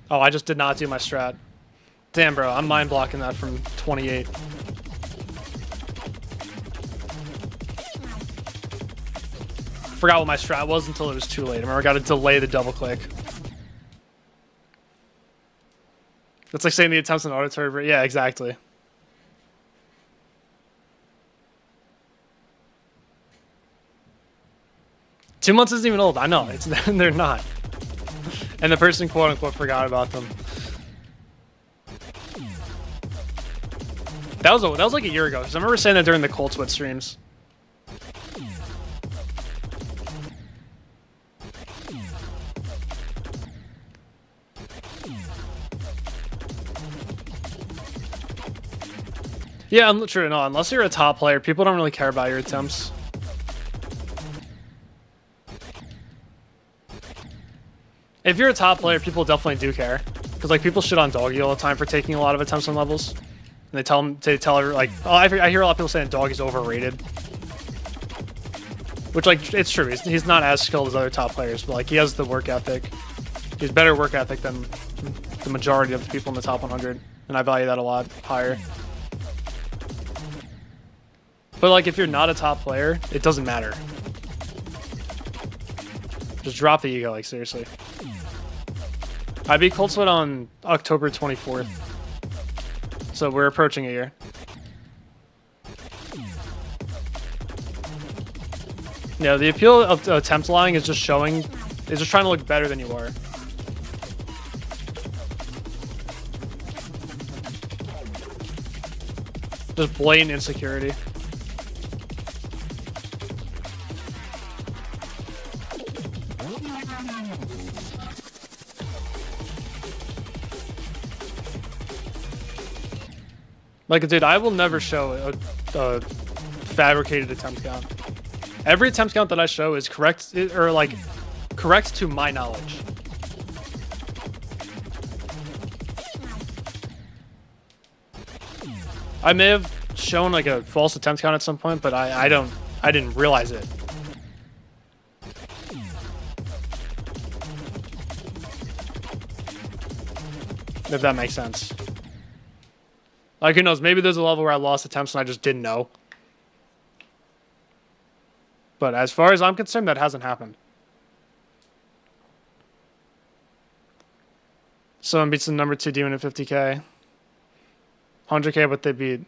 Oh, I just did not do my strat. Damn, bro, I'm mind blocking that from 28. Forgot what my strat was until it was too late. I remember I got to delay the double click. That's like saying the attempts on auditory, but yeah, exactly. Two months isn't even old. I know, they're not. And the person, quote unquote, forgot about them. That was like a year ago. Because I remember saying that during the Cold Sweat streams. Yeah, I'm true. No, unless you're a top player, people don't really care about your attempts. If you're a top player, people definitely do care, because like people shit on Doggy all the time for taking a lot of attempts on levels, and they tell her like, oh, I hear a lot of people saying Doggy's overrated, which like it's true. He's not as skilled as other top players, but like he has the work ethic. He has better work ethic than the majority of the people in the top 100, and I value that a lot higher. But like if you're not a top player, it doesn't matter. Just drop the ego, like seriously. I beat Cold Sweat on October 24th. So we're approaching a year. Yeah, the appeal of attempt lying is just trying to look better than you are. Just blatant insecurity. Like, dude, I will never show a fabricated attempt count. Every attempt count that I show is correct, or like, correct to my knowledge. I may have shown like a false attempt count at some point, but I didn't realize it. If that makes sense. Like, who knows? Maybe there's a level where I lost attempts and I just didn't know. But as far as I'm concerned, that hasn't happened. Someone beats the number 2 demon at 50k. 100k, but they beat.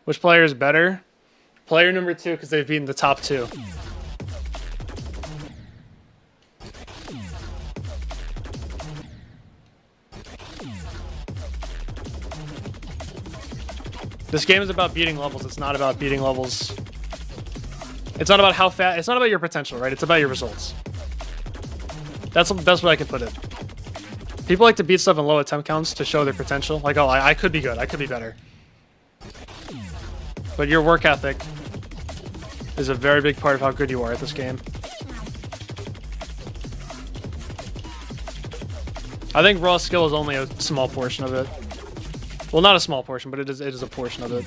Which player is better? Player number 2, because they've beaten the top 2. This game is about beating levels. It's not about beating levels. It's not about how fast. It's not about your potential, right? It's about your results. That's the best way I can put it. People like to beat stuff in low attempt counts to show their potential. Like, oh, I could be good. I could be better. But your work ethic is a very big part of how good you are at this game. I think raw skill is only a small portion of it. Well, not a small portion, but it is a portion of it.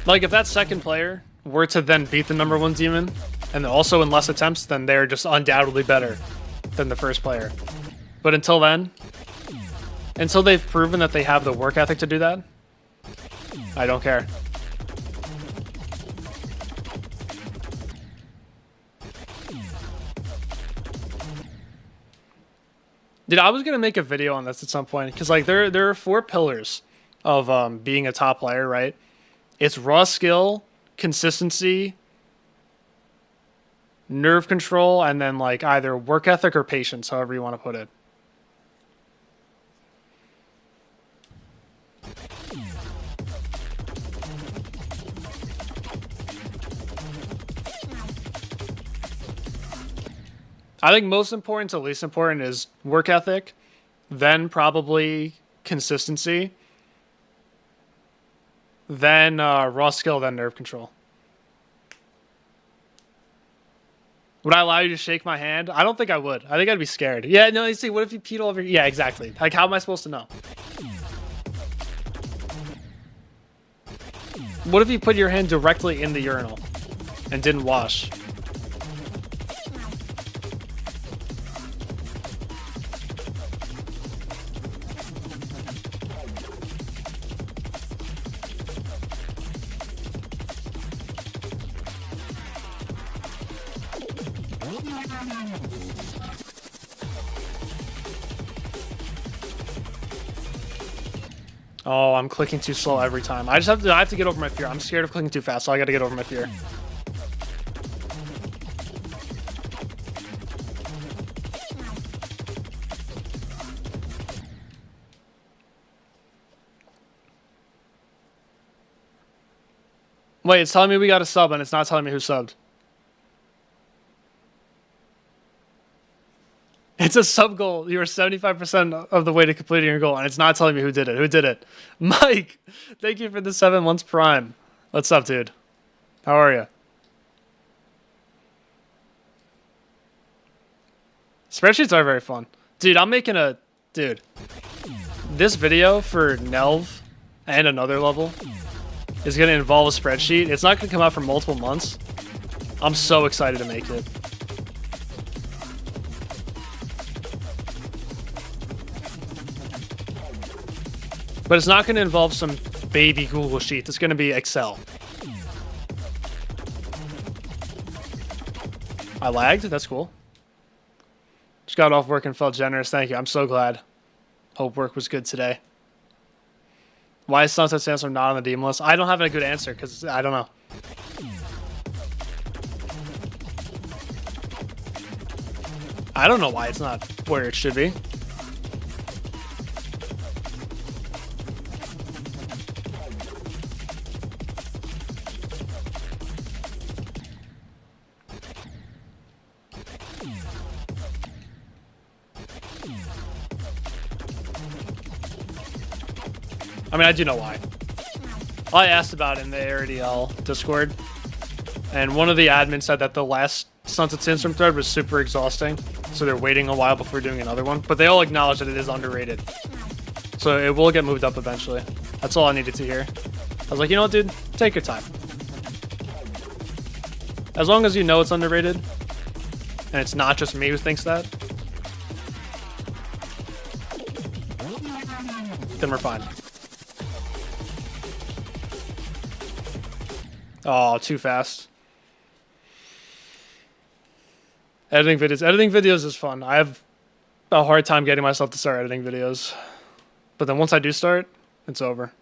Like, if that second player were to then beat the #1 demon, and also in less attempts, then they're just undoubtedly better than the first player. But until then, until they've proven that they have the work ethic to do that, I don't care. Dude, I was gonna make a video on this at some point, because like there are 4 pillars of being a top player, right? It's raw skill, consistency, nerve control, and then like either work ethic or patience, however you want to put it. I think most important to least important is work ethic, then probably consistency, then raw skill, then nerve control. Would I allow you to shake my hand? I don't think I would. I think I'd be scared. Yeah, no, you see, what if you peed all over? Yeah, exactly. Like, how am I supposed to know? What if you put your hand directly in the urinal and didn't wash? Oh, I'm clicking too slow every time. I have to get over my fear. I'm scared of clicking too fast, so I gotta get over my fear. Wait, it's telling me we got a sub, and it's not telling me who subbed. It's a sub goal. You were 75% of the way to completing your goal, and it's not telling me who did it. Who did it? Mike, thank you for the 7 months prime. What's up, dude? How are you? Spreadsheets are very fun. Dude, I'm making a... Dude. This video for NHELV and another level is going to involve a spreadsheet. It's not going to come out for multiple months. I'm so excited to make it. But it's not going to involve some baby Google Sheets. It's going to be Excel. I lagged? That's cool. Just got off work and felt generous. Thank you. I'm so glad. Hope work was good today. Why is Sunset Sandstorm not on the demon list? I don't have a good answer because I don't know. I don't know why it's not where it should be. I mean, I do know why. I asked about it in the ARDL Discord, and one of the admins said that the last Sunset Sandstorm thread was super exhausting, so they're waiting a while before doing another one. But they all acknowledge that it is underrated, so it will get moved up eventually. That's all I needed to hear. I was like, you know what, dude? Take your time. As long as you know it's underrated, and it's not just me who thinks that, then we're fine. Oh, too fast. Editing videos is fun. I have a hard time getting myself to start editing videos. But then once I do start, it's over.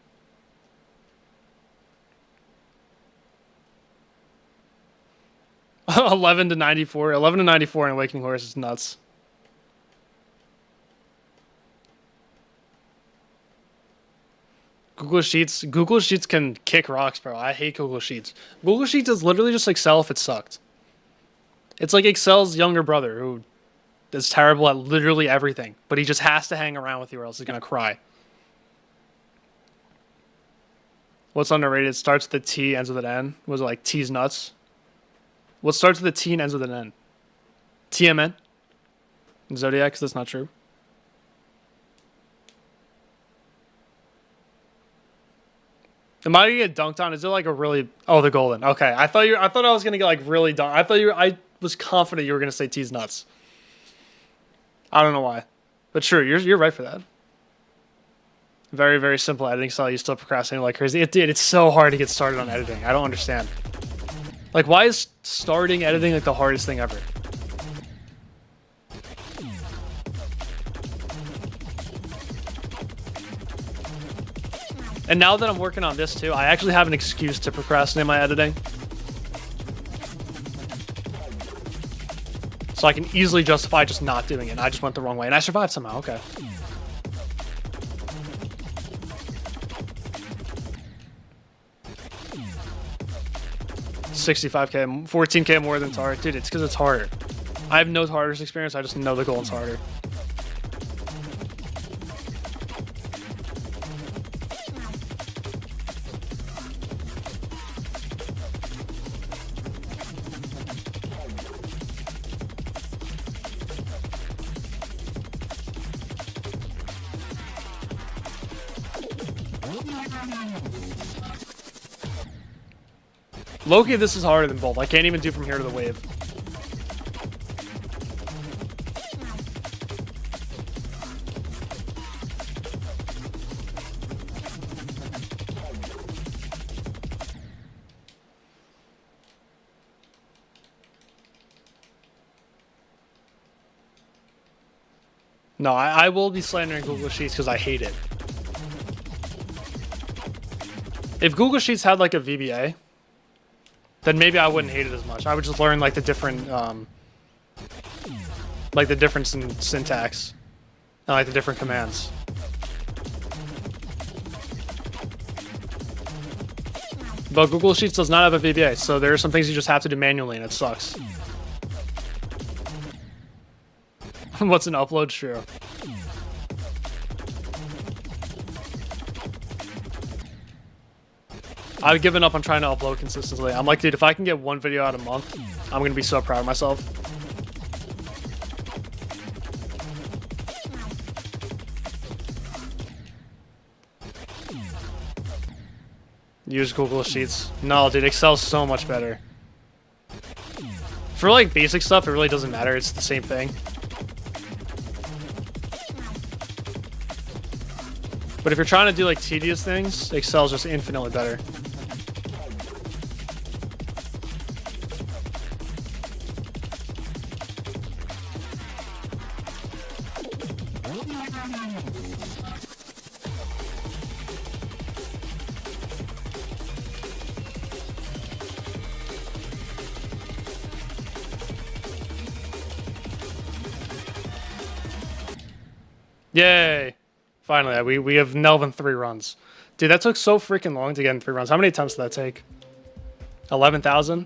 11 to 94. 11 to 94 in Awakening Horse is nuts. Google Sheets can kick rocks, bro. I hate Google Sheets. Google Sheets is literally just Excel if it sucked. It's like Excel's younger brother who is terrible at literally everything, but he just has to hang around with you or else he's gonna cry. What's underrated? Starts with a T, ends with an N. Was it like T's nuts? What starts with a T and ends with an N? TMN? Zodiac? That's not true. Am I gonna get dunked on? Is it like a really? Oh, the golden. Okay, I thought I was gonna get like really dunked. I was confident you were gonna say T's nuts. I don't know why, but sure, you're right for that. Very, very simple editing style. You still procrastinate like crazy. It's so hard to get started on editing. I don't understand. Like, why is starting editing like the hardest thing ever? And now that I'm working on this too, I actually have an excuse to procrastinate my editing. So I can easily justify just not doing it. I just went the wrong way and I survived somehow. Okay. $65K, 14K more than Tar. Dude, it's because it's harder. I have no Tartarus experience. I just know the Golden's harder. Loki, this is harder than both. I can't even do from here to the wave. No, I will be slandering Google Sheets because I hate it. If Google Sheets had like a VBA, then maybe I wouldn't hate it as much. I would just learn like the different, like the difference in syntax and like the different commands. But Google Sheets does not have a VBA, so there are some things you just have to do manually, and it sucks. What's an upload? True. I've given up on trying to upload consistently. I'm like, dude, if I can get one video out a month, I'm going to be so proud of myself. Use Google Sheets. No, dude, Excel's so much better. For like basic stuff, it really doesn't matter. It's the same thing. But if you're trying to do like tedious things, Excel's just infinitely better. Yay! Finally, we have NHELV in 3 runs. Dude, that took so freaking long to get in 3 runs. How many attempts did that take? 11,000?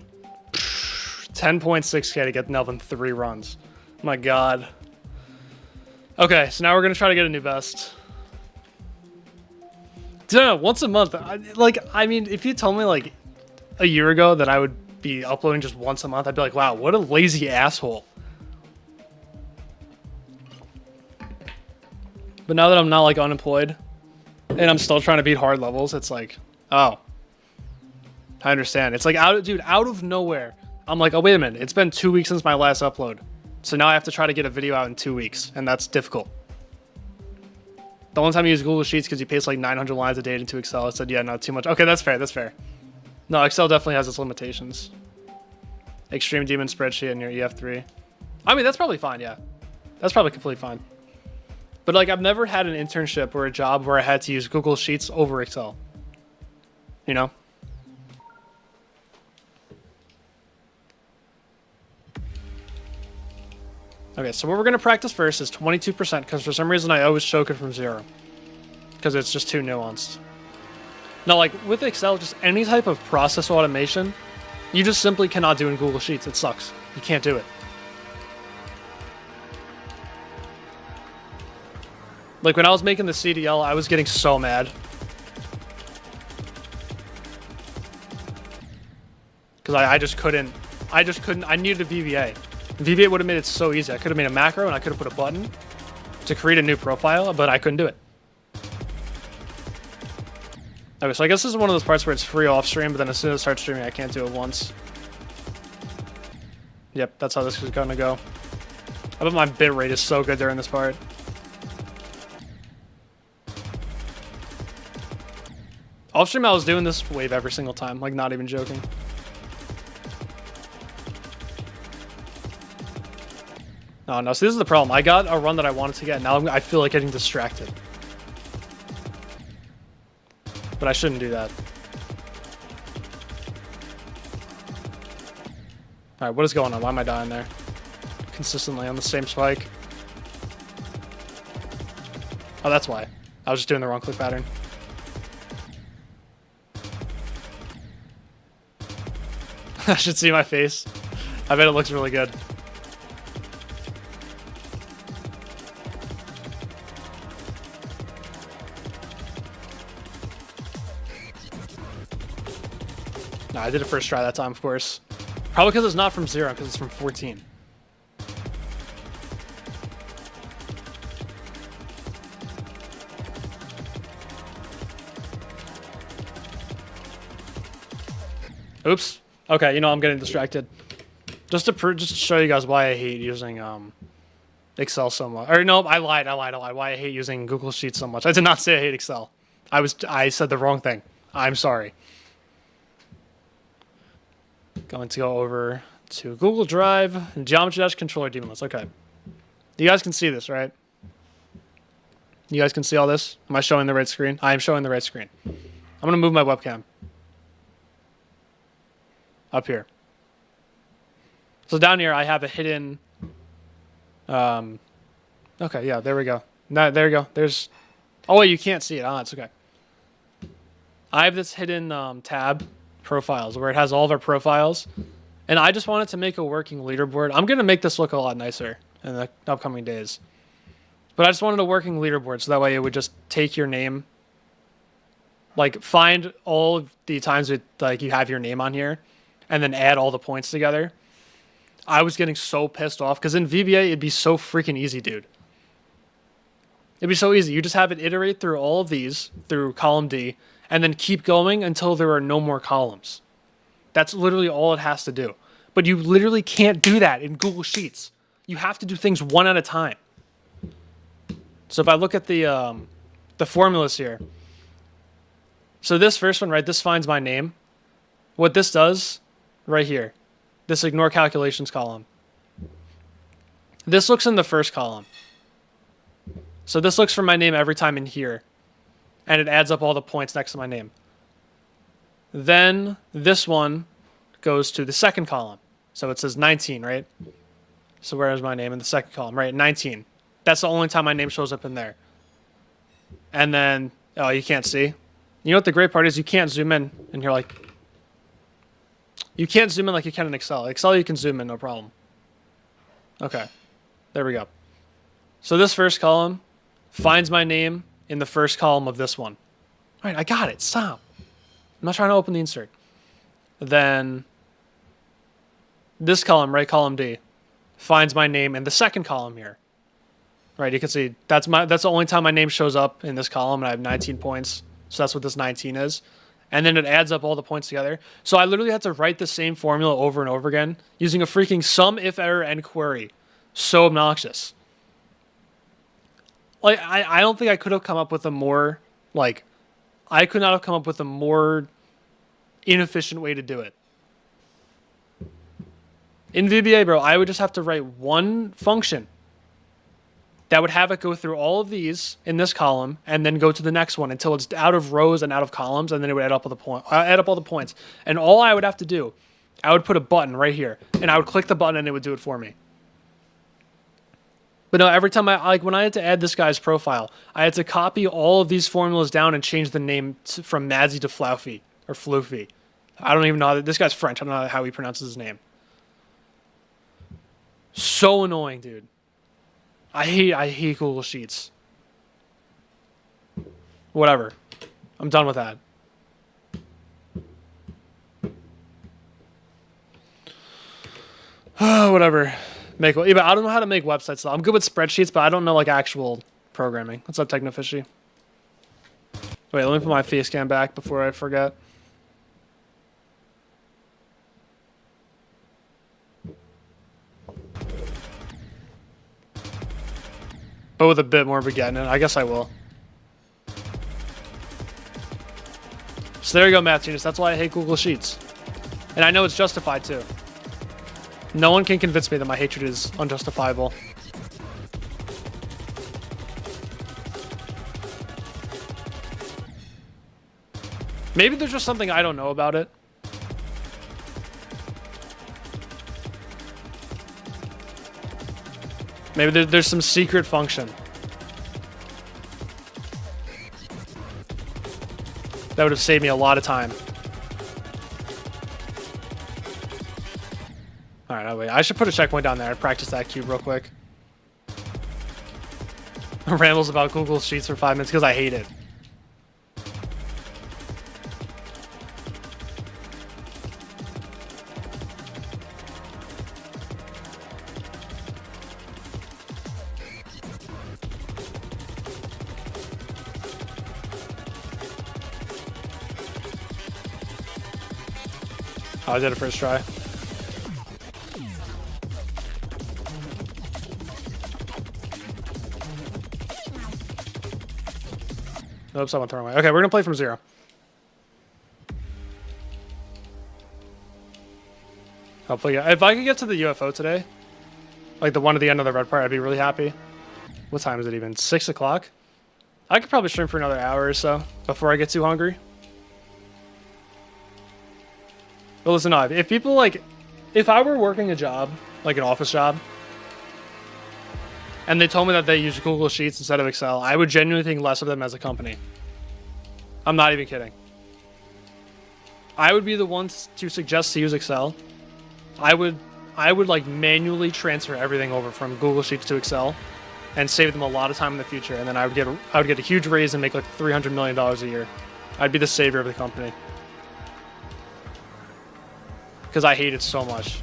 10.6K to get NHELV in 3 runs. My god. Okay, so now we're gonna try to get a new best. Dude, once a month. I mean, if you told me like a year ago that I would be uploading just once a month, I'd be like, wow, what a lazy asshole. But now that I'm not like unemployed and I'm still trying to beat hard levels, it's like, oh, I understand. It's like out of nowhere. I'm like, oh, wait a minute. It's been 2 weeks since my last upload. So now I have to try to get a video out in 2 weeks, and that's difficult. The only time you use Google Sheets because you paste like 900 lines of data into Excel, I said, yeah, not too much. Okay, that's fair. That's fair. No, Excel definitely has its limitations. Extreme Demon spreadsheet in your EF3. I mean, that's probably fine, yeah. That's probably completely fine. But like, I've never had an internship or a job where I had to use Google Sheets over Excel. You know? Okay, so what we're going to practice first is 22%, because for some reason I always choke it from 0. Because it's just too nuanced. Now, like, with Excel, just any type of process automation, you just simply cannot do in Google Sheets. It sucks. You can't do it. Like, when I was making the CDL, I was getting so mad. Because I just couldn't, I needed a VBA. VBA would have made it so easy. I could have made a macro and I could have put a button to create a new profile, but I couldn't do it. Okay, so I guess this is one of those parts where it's free off stream, but then as soon as I start streaming, I can't do it once. Yep, that's how this is going to go. I bet my bitrate is so good during this part. Off stream, I was doing this wave every single time, like not even joking. No, see, this is the problem. I got a run that I wanted to get. Now I feel like getting distracted. But I shouldn't do that. Alright, what is going on? Why am I dying there? Consistently on the same spike. Oh, that's why. I was just doing the wrong click pattern. I should see my face. I bet it looks really good. No, I did it first try that time, of course. Probably because it's not from 0, because it's from 14. Oops. Okay, you know, I'm getting distracted. Just to show you guys why I hate using Excel so much. Or no, I lied. Why I hate using Google Sheets so much. I did not say I hate Excel. I said the wrong thing. I'm sorry. Going to go over to Google Drive, Geometry Dash Controller Daemon List. Okay. You guys can see this, right? You guys can see all this? Am I showing the right screen? I am showing the right screen. I'm going to move my webcam. Up here. So down here, I have a hidden... okay, yeah, there we go. There you go. There's... Oh, wait, you can't see it. Ah, it's okay. I have this hidden tab, Profiles, where it has all of our profiles. And I just wanted to make a working leaderboard. I'm going to make this look a lot nicer in the upcoming days. But I just wanted a working leaderboard, so that way it would just take your name. Like, find all of the times that, like, you have your name on here, and then add all the points together. I was getting so pissed off, because in VBA, it'd be so freaking easy, dude. It'd be so easy. You just have it iterate through all of these, through column D, and then keep going until there are no more columns. That's literally all it has to do. But you literally can't do that in Google Sheets. You have to do things one at a time. So if I look at the formulas here. So this first one, right, this finds my name. What this does, right here, this ignore calculations column. This looks in the first column. So this looks for my name every time in here. And it adds up all the points next to my name. Then this one goes to the second column. So it says 19, right? So where is my name in the second column? Right, 19. That's the only time my name shows up in there. And then, oh, you can't see. You know what the great part is? You can't zoom in and you're like... You can't zoom in like you can in Excel. Excel, you can zoom in, no problem. Okay, there we go. So this first column finds my name in the first column of this one. All right, I got it. Stop. I'm not trying to open the insert. Then this column, right, column D, finds my name in the second column here. Right, you can see that's the only time my name shows up in this column, and I have 19 points. So that's what this 19 is. And then it adds up all the points together. So I literally had to write the same formula over and over again using a freaking sum, if, error, and query. So obnoxious. Like, I don't think I could have come up with a more, like, I could not have come up with a more inefficient way to do it. In VBA, bro, I would just have to write one function that would have it go through all of these in this column and then go to the next one until it's out of rows and out of columns, and then it would add up all the points. And all I would have to do, I would put a button right here, and I would click the button and it would do it for me. But no, every time when I had to add this guy's profile, I had to copy all of these formulas down and change the name from Madsy to Floufy or Floofy. I don't even know how this guy's French. I don't know how he pronounces his name. So annoying, dude. I hate Google Sheets. Whatever. I'm done with that. Whatever. Yeah, but I don't know how to make websites though. I'm good with spreadsheets, but I don't know like actual programming. What's up, Technofishy? Wait, let me put my face cam back before I forget. But with a bit more beginning, I guess I will. So there you go, Math Genius. That's why I hate Google Sheets. And I know it's justified too. No one can convince me that my hatred is unjustifiable. Maybe there's just something I don't know about it. Maybe there's some secret function that would have saved me a lot of time. All right, wait. I should put a checkpoint down there and practice that cube real quick. Rambles about Google Sheets for 5 minutes because I hate it. Oh, I did it first try. Oops, I went the wrong way. Okay, we're gonna play from 0. Hopefully, yeah. If I could get to the UFO today, like the one at the end of the red part, I'd be really happy. What time is it even? 6 o'clock? I could probably stream for another hour or so before I get too hungry. But listen, no, if people like, if I were working a job, like an office job, and they told me that they use Google Sheets instead of Excel, I would genuinely think less of them as a company. I'm not even kidding. I would be the one to suggest to use Excel. I would like manually transfer everything over from Google Sheets to Excel and save them a lot of time in the future, and then I would get a huge raise and make like $300 million a year. I'd be the savior of the company. Because I hate it so much.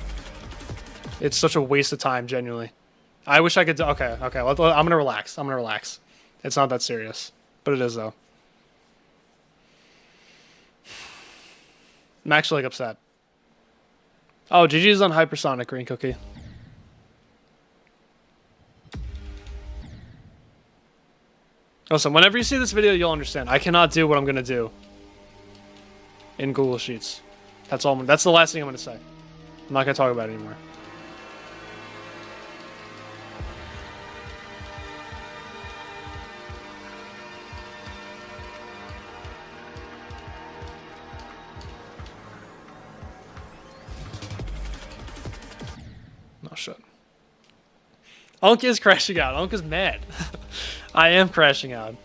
It's such a waste of time, genuinely. I wish I could do... Okay. I'm going to relax. It's not that serious. But it is, though. I'm actually, like, upset. Oh, GG's on Hypersonic, Green Cookie. Listen, whenever you see this video, you'll understand. I cannot do what I'm going to do in Google Sheets. That's all. That's the last thing I'm going to say. I'm not going to talk about it anymore. Oh, shit. Unk is crashing out. Unk is mad. I am crashing out.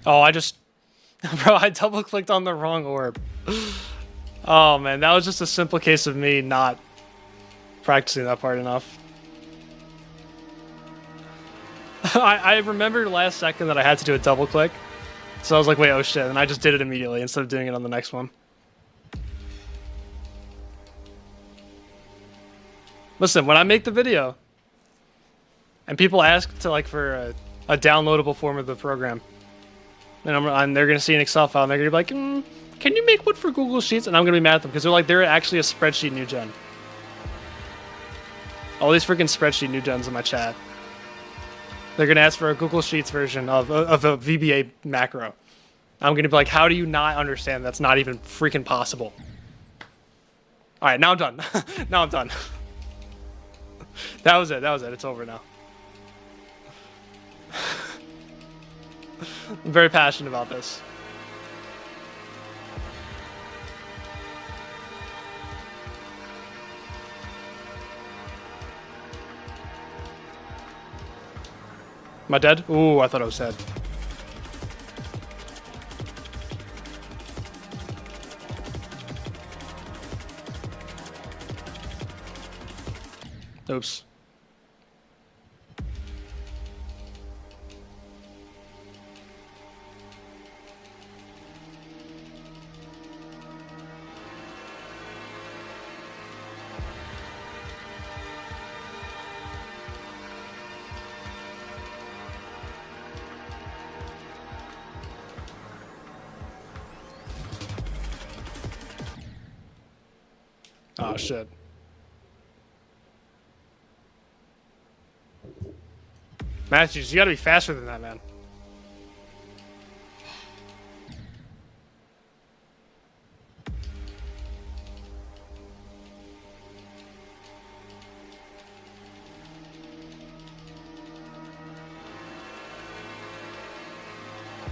Oh, bro, I double clicked on the wrong orb. Oh man, that was just a simple case of me not practicing that part enough. I remembered last second that I had to do a double click. So I was like, wait, oh shit, and I just did it immediately instead of doing it on the next one. Listen, when I make the video and people ask for a downloadable form of the program, and they're going to see an Excel file, and they're going to be like, can you make one for Google Sheets? And I'm gonna be mad at them because they're actually a spreadsheet new gen. All these freaking spreadsheet new gens in my chat. They're gonna ask for a Google Sheets version of a VBA macro. I'm gonna be like, how do you not understand that's not even freaking possible? All right, now I'm done. Now I'm done. That was it. That was it. It's over now. I'm very passionate about this. Am I dead? Ooh, I thought I was dead. Oops. Oh, shit. Matthews, you gotta be faster than that, man.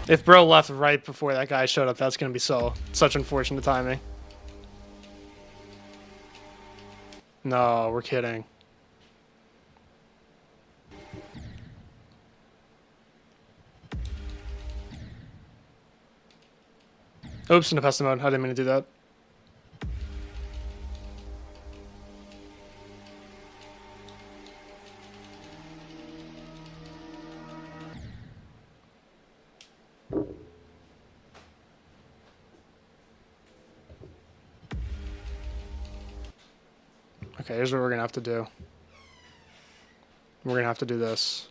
If bro left right before that guy showed up, that's gonna be such unfortunate timing. No, we're kidding. Oops, in the custom mode. I didn't mean to do that. Okay, here's what we're gonna have to do. We're gonna have to do this.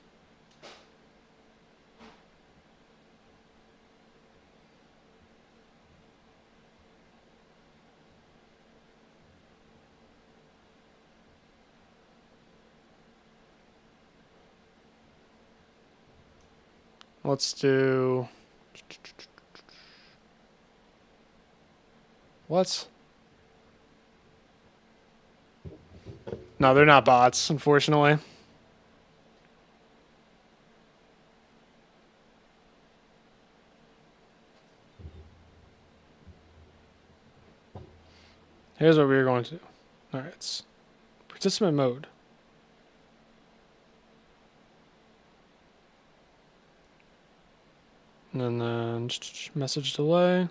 Let's do... What? No, they're not bots, unfortunately. Here's what we're going to do. All right, it's participant mode. And then message delay.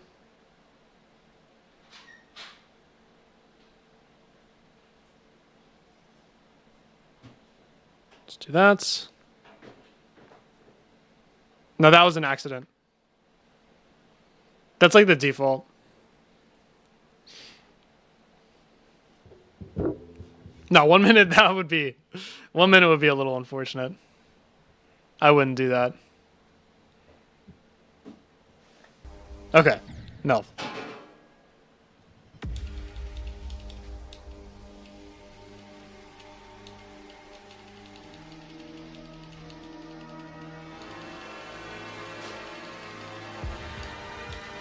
Let's do that. No, that was an accident. That's like the default. No, 1 minute, that would be... 1 minute would be a little unfortunate. I wouldn't do that. Okay. No.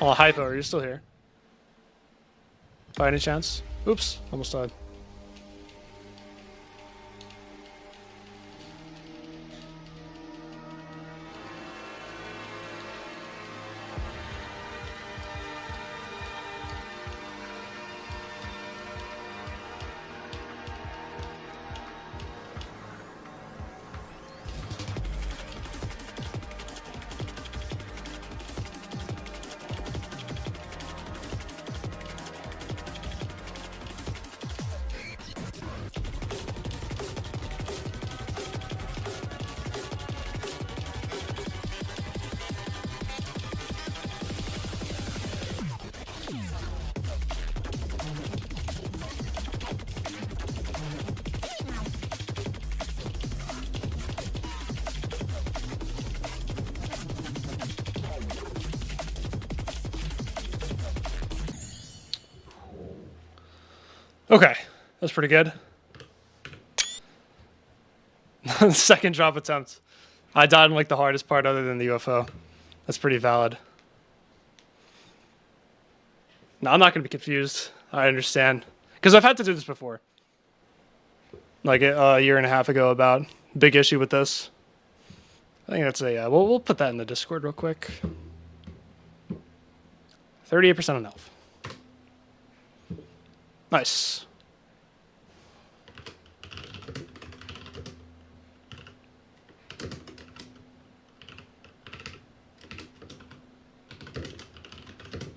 Oh, Hypo, are you still here? By any chance? Oops, almost died. Okay, that's pretty good. Second drop attempt. I died in like the hardest part other than the UFO. That's pretty valid. No, I'm not going to be confused. I understand. Because I've had to do this before. Like a year and a half ago about big issue with this. I think that's a... we'll put that in the Discord real quick. 38% on NHELV. Nice.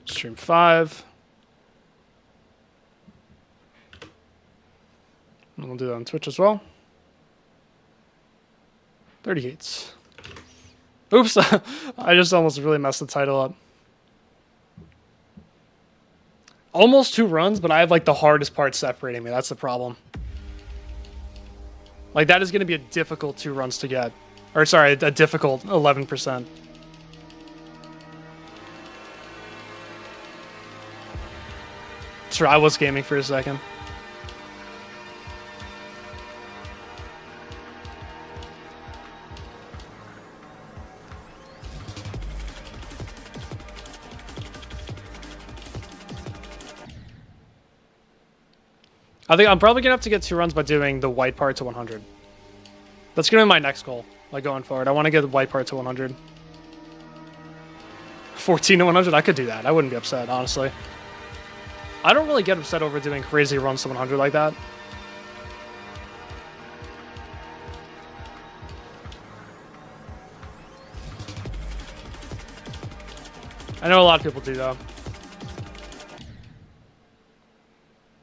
Stream 5. And we'll do that on Twitch as well. 38. Oops, I just almost really messed the title up. Almost 2 runs, but I have like the hardest part separating me. That's the problem. Like that is going to be a difficult 2 runs to get. Or sorry, a difficult 11%. Sure, I was gaming for a second. I think I'm probably gonna have to get 2 runs by doing the white part to 100. That's gonna be my next goal, like going forward. I want to get the white part to 100. 14 to 100, I could do that. I wouldn't be upset, honestly. I don't really get upset over doing crazy runs to 100 like that. I know a lot of people do, though.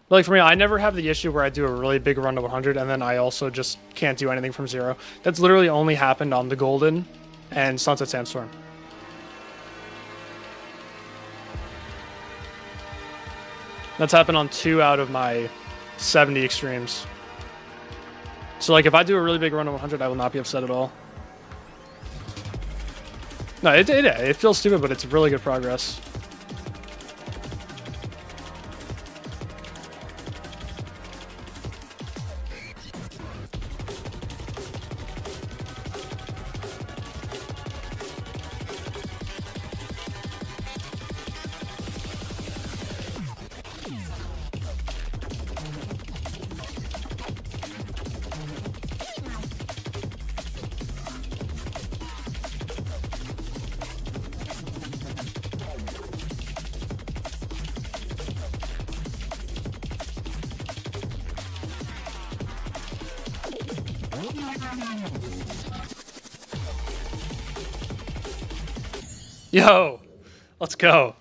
But like for me, I never have the issue where I do a really big run to 100 and then I also just can't do anything from 0. That's literally only happened on the Golden and Sunset Sandstorm. That's happened on 2 out of my 70 extremes. So like if I do a really big run to 100, I will not be upset at all. No, it feels stupid, but it's really good progress. Yo, let's go.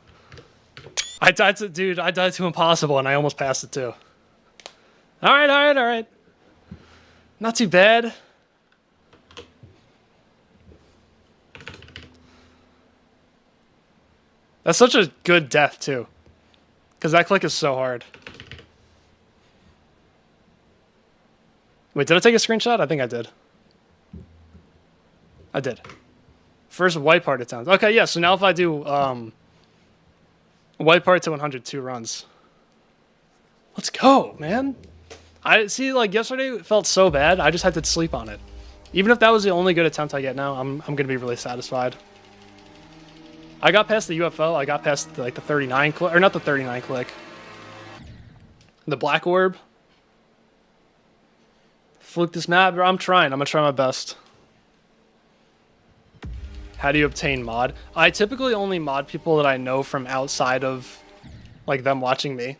I died to impossible and I almost passed it too. All right. Not too bad. That's such a good death too. Because that click is so hard. Wait, did I take a screenshot? I think I did. I did. First white part attempt. Okay, yeah, so now if I do white part to 102 runs. Let's go, man. I see, like, yesterday it felt so bad, I just had to sleep on it. Even if that was the only good attempt I get now, I'm going to be really satisfied. I got past the UFO, I got past, like, the 39 click, or not the 39 click. The black orb. Fluke this map, bro. I'm trying. I'm going to try my best. How do you obtain mod? I typically only mod people that I know from outside of, like, them watching me.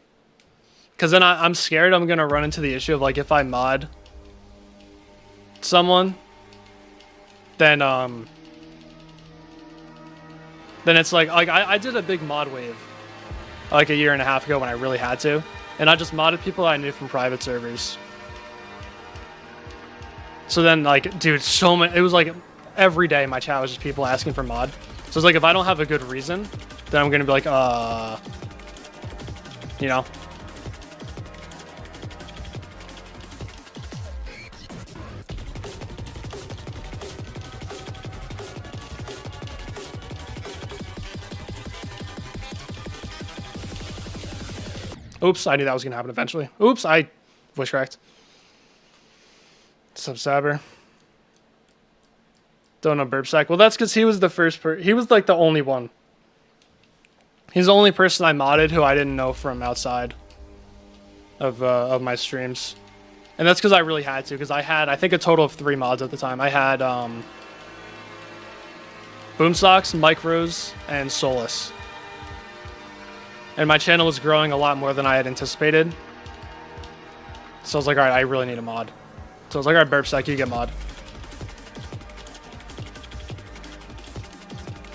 Because then I'm scared I'm going to run into the issue of, like, if I mod someone, then it's like I did a big mod wave, like, a year and a half ago when I really had to. And I just modded people I knew from private servers. So then, like, dude, so many, it was like every day my chat was just people asking for mod. So it's like, if I don't have a good reason, then I'm going to be like, you know. Oops, I knew that was going to happen eventually. Oops, I voice cracked. Sub-Saber. Don't know burp sack. Well, that's because he was the first he was like the only one. He's the only person I modded who I didn't know from outside of my streams. And that's because I really had to, because I had, I think, a total of 3 mods at the time. I had Boomsocks, Micros, and Solus. And my channel was growing a lot more than I had anticipated. So I was like, alright, I really need a mod. So I was like, alright, Burpsack, you get mod.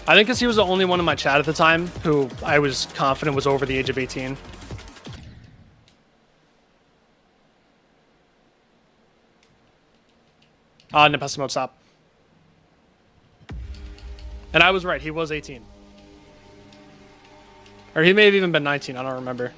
I think because he was the only one in my chat at the time who I was confident was over the age of 18. Nepesimo, stop. And I was right, he was 18. Or he may have even been 19, I don't remember.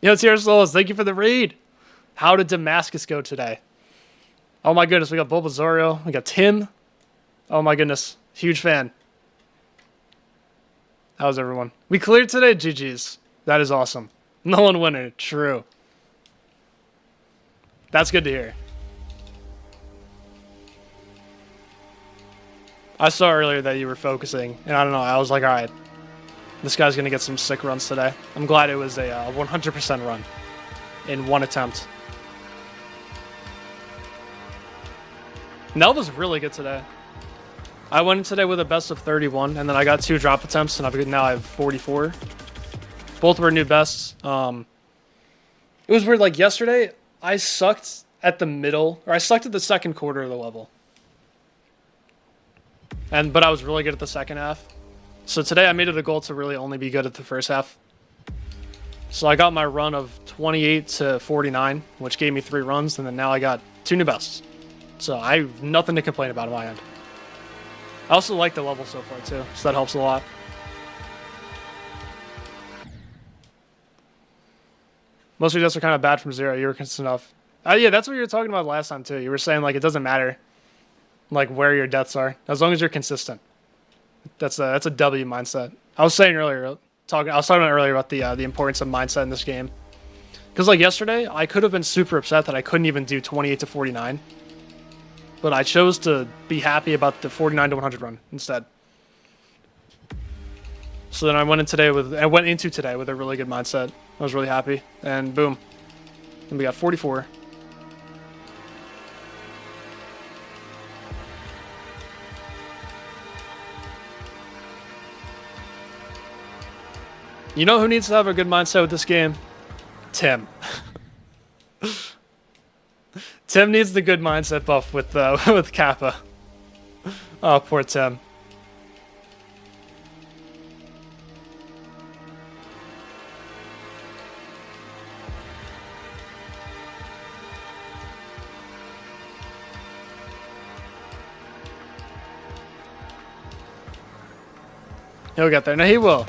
Yo, Tierra Souls, thank you for the raid. How did Damascus go today? Oh my goodness, we got Bulbasario, we got Tim. Oh my goodness, huge fan. How's everyone? We cleared today, GG's. That is awesome. Nolan winner, true. That's good to hear. I saw earlier that you were focusing, and I don't know, I was like, alright, this guy's gonna get some sick runs today. I'm glad it was a 100% run in one attempt. NHELV was really good today. I went in today with a best of 31, and then I got 2 drop attempts, and now I have 44. Both were new bests. It was weird, like yesterday, I sucked at the middle, or I sucked at the second quarter of the level. But I was really good at the second half. So today I made it a goal to really only be good at the first half. So I got my run of 28 to 49, which gave me 3 runs, and then now I got 2 new bests. So I have nothing to complain about on my end. I also like the level so far too, so that helps a lot. Most of your deaths are kind of bad from 0. You were consistent enough. Yeah, that's what you were talking about last time too. You were saying like it doesn't matter, like where your deaths are, as long as you're consistent. That's a W mindset. I was saying earlier, I was talking about earlier about the importance of mindset in this game. Because like yesterday, I could have been super upset that I couldn't even do 28 to 49. But I chose to be happy about the 49 to 100 run instead. So then I went into today with a really good mindset. I was really happy, and boom, and we got 44. You know who needs to have a good mindset with this game? Tim. Tim needs the good mindset buff with Kappa. Oh, poor Tim. He'll get there. No, he will.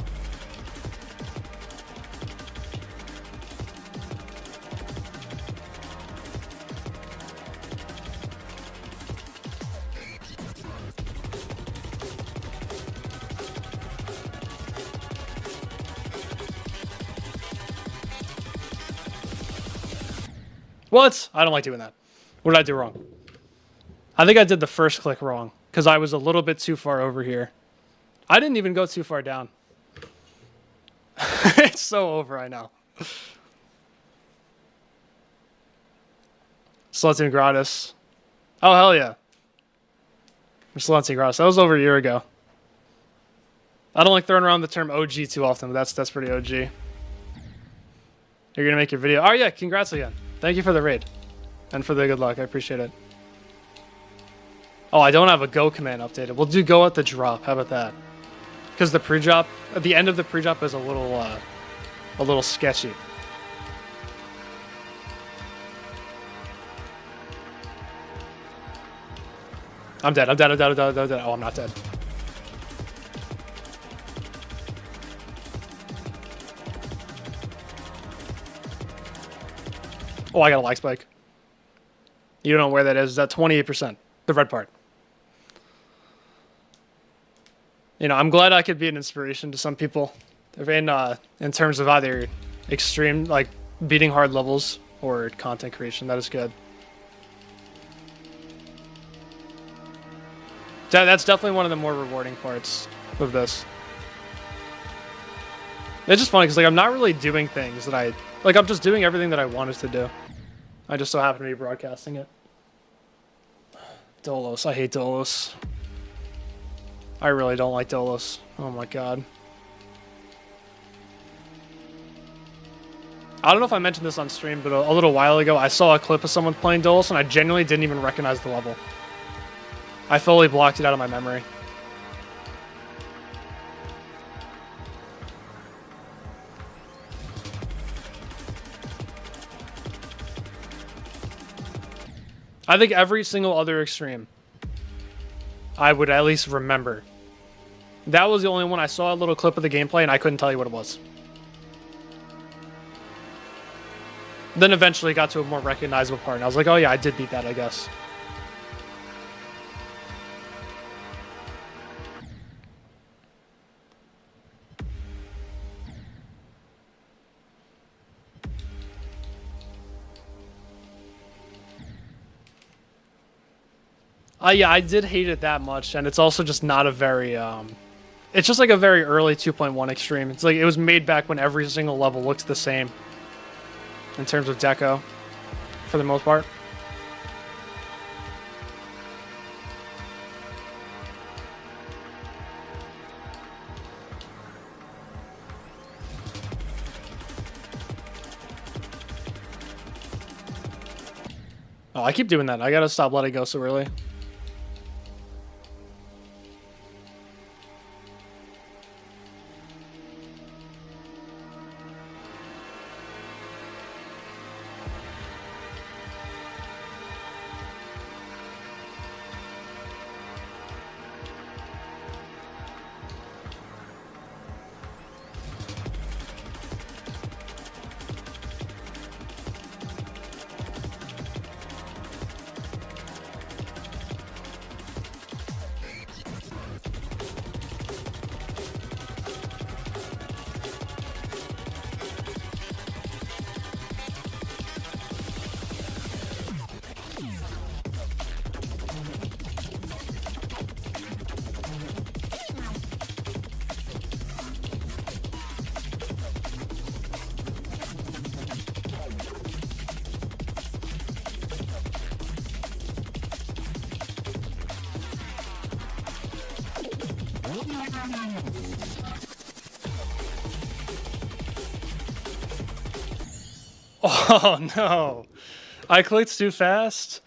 What? I don't like doing that. What did I do wrong? I think I did the first click wrong because I was a little bit too far over here. I didn't even go too far down. It's so over, I know. Slutsing Gratis. Oh, hell yeah. Slutsing Gratis. That was over a year ago. I don't like throwing around the term OG too often, but that's pretty OG. You're going to make your video. Oh, yeah. Congrats again. Thank you for the raid. And for the good luck. I appreciate it. Oh, I don't have a go command updated. We'll do go at the drop. How about that? Because the pre-drop, at the end of the pre-drop is a little sketchy. I'm dead. I'm dead. I'm dead. I'm dead. I'm dead. Oh, I'm not dead. Oh, I got a lag spike. You don't know where that is. Is that 28%? The red part. You know, I'm glad I could be an inspiration to some people in terms of either extreme, like beating hard levels or content creation. That is good. That's definitely one of the more rewarding parts of this. It's just funny because like I'm not really doing things that I'm just doing everything that I wanted to do. I just so happen to be broadcasting it. Dolos, I hate Dolos. I really don't like Dolos. Oh my god. I don't know if I mentioned this on stream, but a little while ago I saw a clip of someone playing Dolos and I genuinely didn't even recognize the level. I fully blocked it out of my memory. I think every single other extreme I would at least remember. That was the only one I saw a little clip of the gameplay and I couldn't tell you what it was. Then eventually got to a more recognizable part and I was like, oh yeah, I did beat that, I guess. Yeah, I did hate it that much, and it's also just not a very, it's just like a very early 2.1 extreme. It's like, it was made back when every single level looked the same in terms of deco, for the most part. Oh, I keep doing that. I gotta stop letting it go so early. Oh no, I clicked too fast.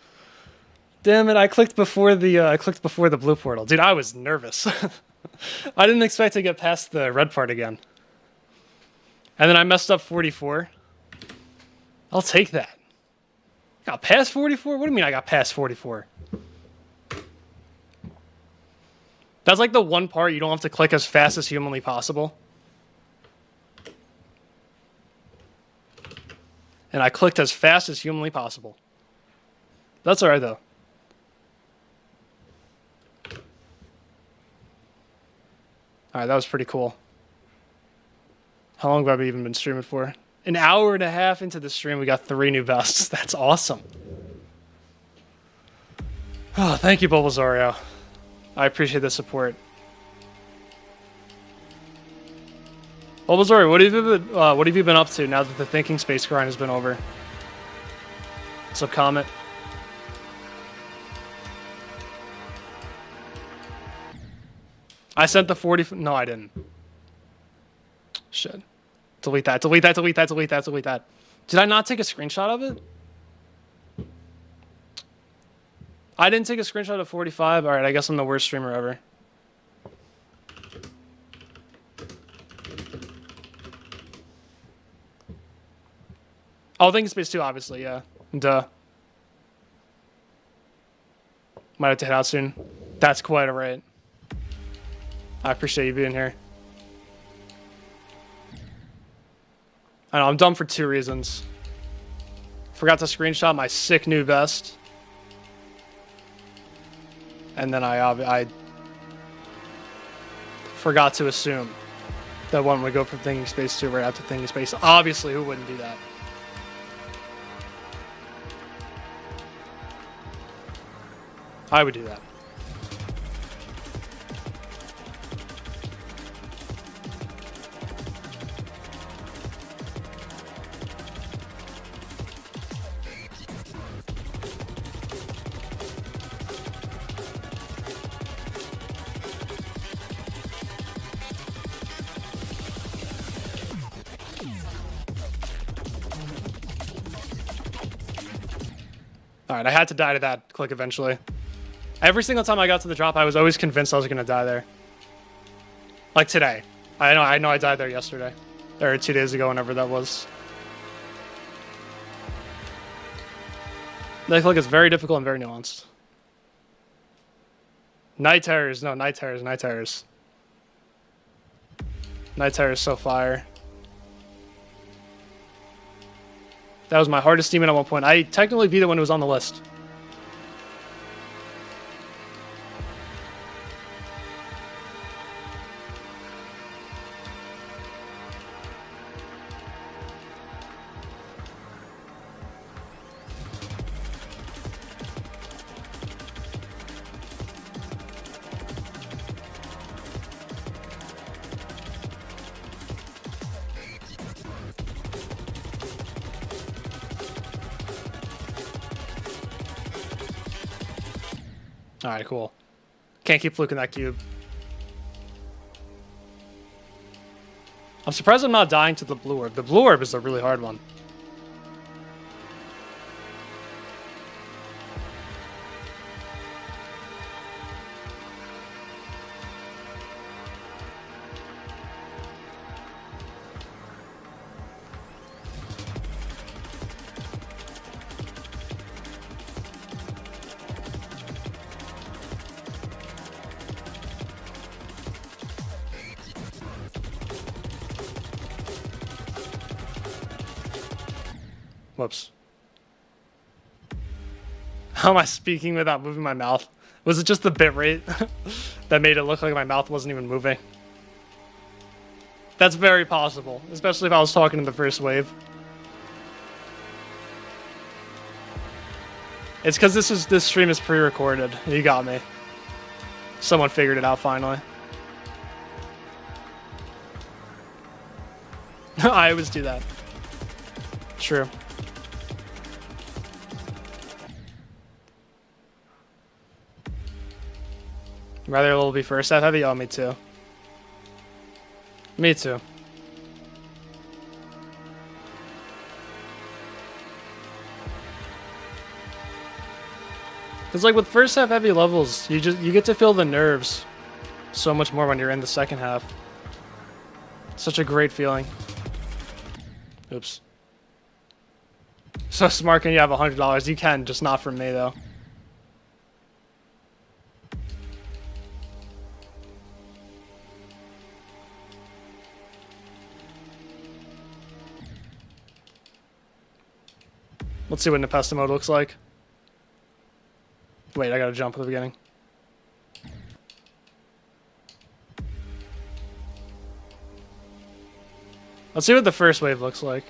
Damn it! I clicked before the blue portal, dude. I was nervous. I didn't expect to get past the red part again, and then I messed up 44. I'll take that. Got past 44? What do you mean I got past 44? That's like the one part you don't have to click as fast as humanly possible. And I clicked as fast as humanly possible. That's alright though. Alright, that was pretty cool. How long have I even been streaming for? An hour and a half into the stream, we got 3 new bests. That's awesome. Oh, thank you, Bulbasario. I appreciate the support. Bulbasario, what have you been up to now that the thinking space grind has been over? What's up, Comet? I sent the 40... No, I didn't. Shit. Delete that, delete that, delete that, delete that, delete that. Did I not take a screenshot of it? I didn't take a screenshot of 45. Alright, I guess I'm the worst streamer ever. Oh, thinking space 2, obviously, yeah. Duh. Might have to head out soon. That's quite alright. I appreciate you being here. I know, I'm dumb for 2 reasons. Forgot to screenshot my sick new vest. And then I forgot to assume that one would go from thinking space to right after thinking space. Obviously, who wouldn't do that? I would do that. Alright, I had to die to that click eventually. Every single time I got to the drop, I was always convinced I was going to die there. Like today. I know I died there yesterday. Or 2 days ago, whenever that was. That click is very difficult and very nuanced. Night terrors. No, night terrors, night terrors. Night terror is so fire. That was my hardest demon at one point. I technically beat it when it was on the list. Alright, cool. Can't keep fluking that cube. I'm surprised I'm not dying to the blue orb. The blue orb is a really hard one. Whoops. How am I speaking without moving my mouth? Was it just the bitrate that made it look like my mouth wasn't even moving? That's very possible, especially if I was talking in the first wave. It's because this stream is pre-recorded. You got me. Someone figured it out finally. I always do that. True. Rather a little be first half heavy? Oh, me too. Me too. Because like with first half heavy levels, you get to feel the nerves so much more when you're in the second half. Such a great feeling. Oops. So smart, can you have $100? You can, just not from me though. Let's see what Nepesta mode looks like. Wait, I gotta jump at the beginning. Let's see what the first wave looks like.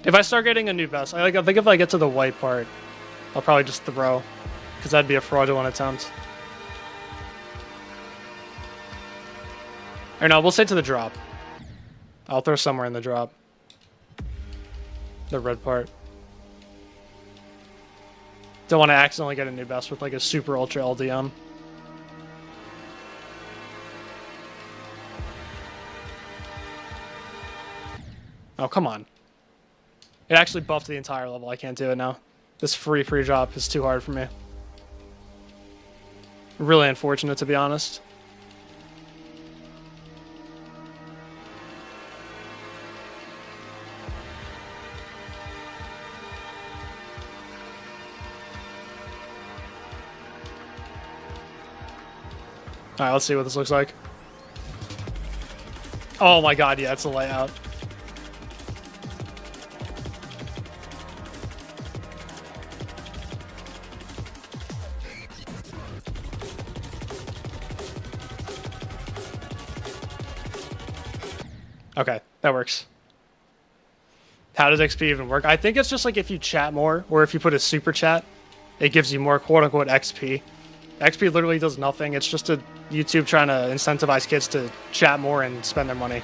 If I start getting a new vest, I think if I get to the white part, I'll probably just throw, because that'd be a fraudulent attempt. Or no, we'll say to the drop. I'll throw somewhere in the drop. The red part. Don't want to accidentally get a new vest with like a super ultra LDM. Oh, come on. It actually buffed the entire level. I can't do it now. This free pre-drop is too hard for me. Really unfortunate, to be honest. Alright, let's see what this looks like. Oh my god, yeah, it's a layout. Okay, that works. How does XP even work? I think it's just like if you chat more, or if you put a super chat, it gives you more quote-unquote XP. XP literally does nothing. It's just a YouTube trying to incentivize kids to chat more and spend their money.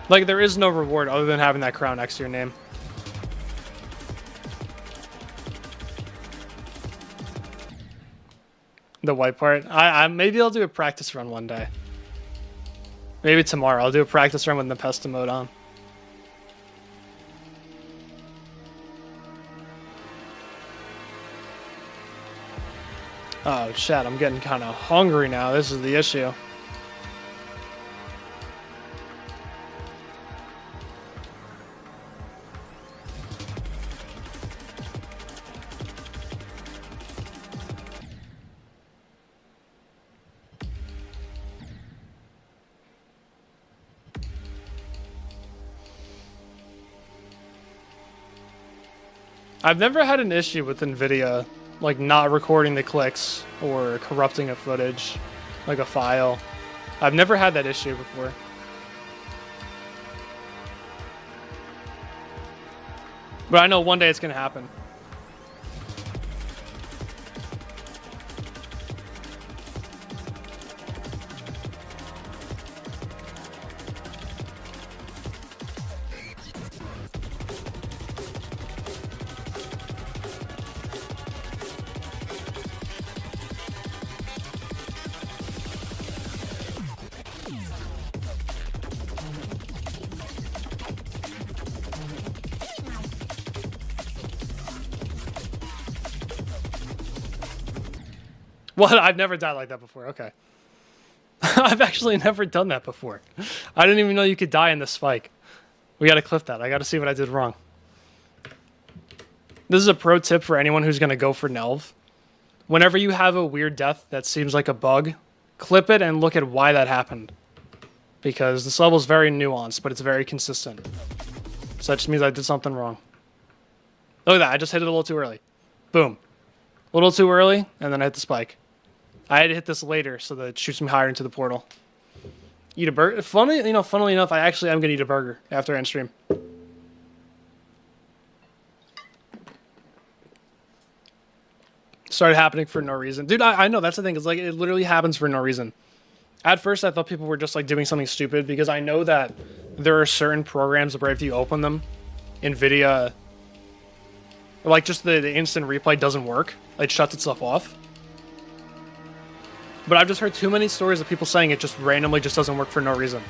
Like, there is no reward other than having that crown next to your name. The white part? Maybe I'll do a practice run one day. Maybe tomorrow. I'll do a practice run with the Pesta mode on. Oh, shit. I'm getting kind of hungry now. This is the issue. I've never had an issue with NVIDIA, like, not recording the clicks or corrupting a footage, like a file. I've never had that issue before. But I know one day it's going to happen. What? I've never died like that before. Okay. I've actually never done that before. I didn't even know you could die in the spike. We gotta clip that. I gotta see what I did wrong. This is a pro tip for anyone who's gonna go for NHELV. Whenever you have a weird death that seems like a bug, clip it and look at why that happened. Because this level is very nuanced, but it's very consistent. So that just means I did something wrong. Look at that. I just hit it a little too early. Boom. A little too early, and then I hit the spike. I had to hit this later so that it shoots me higher into the portal. Eat a burger. Funnily enough, I actually am gonna eat a burger after I end stream. Started happening for no reason, dude. I know that's the thing. It's like it literally happens for no reason. At first, I thought people were just like doing something stupid because I know that there are certain programs where if you open them, NVIDIA, like just the instant replay doesn't work. It shuts itself off. But I've just heard too many stories of people saying it just randomly just doesn't work for no reason.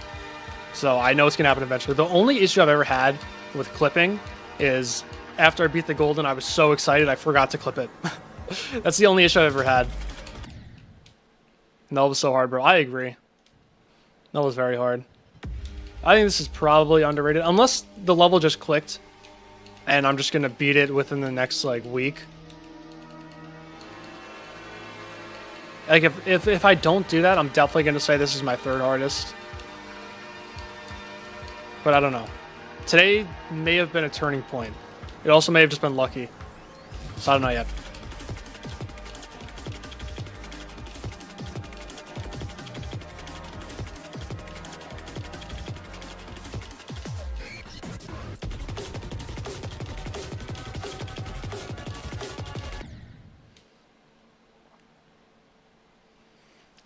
So I know it's going to happen eventually. The only issue I've ever had with clipping is after I beat the golden, I was so excited I forgot to clip it. That's the only issue I've ever had. No, it was so hard, bro. I agree. That was very hard. I think this is probably underrated. Unless the level just clicked and I'm just going to beat it within the next like week. Like, if I don't do that, I'm definitely going to say this is my third hardest. But I don't know. Today may have been a turning point. It also may have just been lucky. So I don't know yet.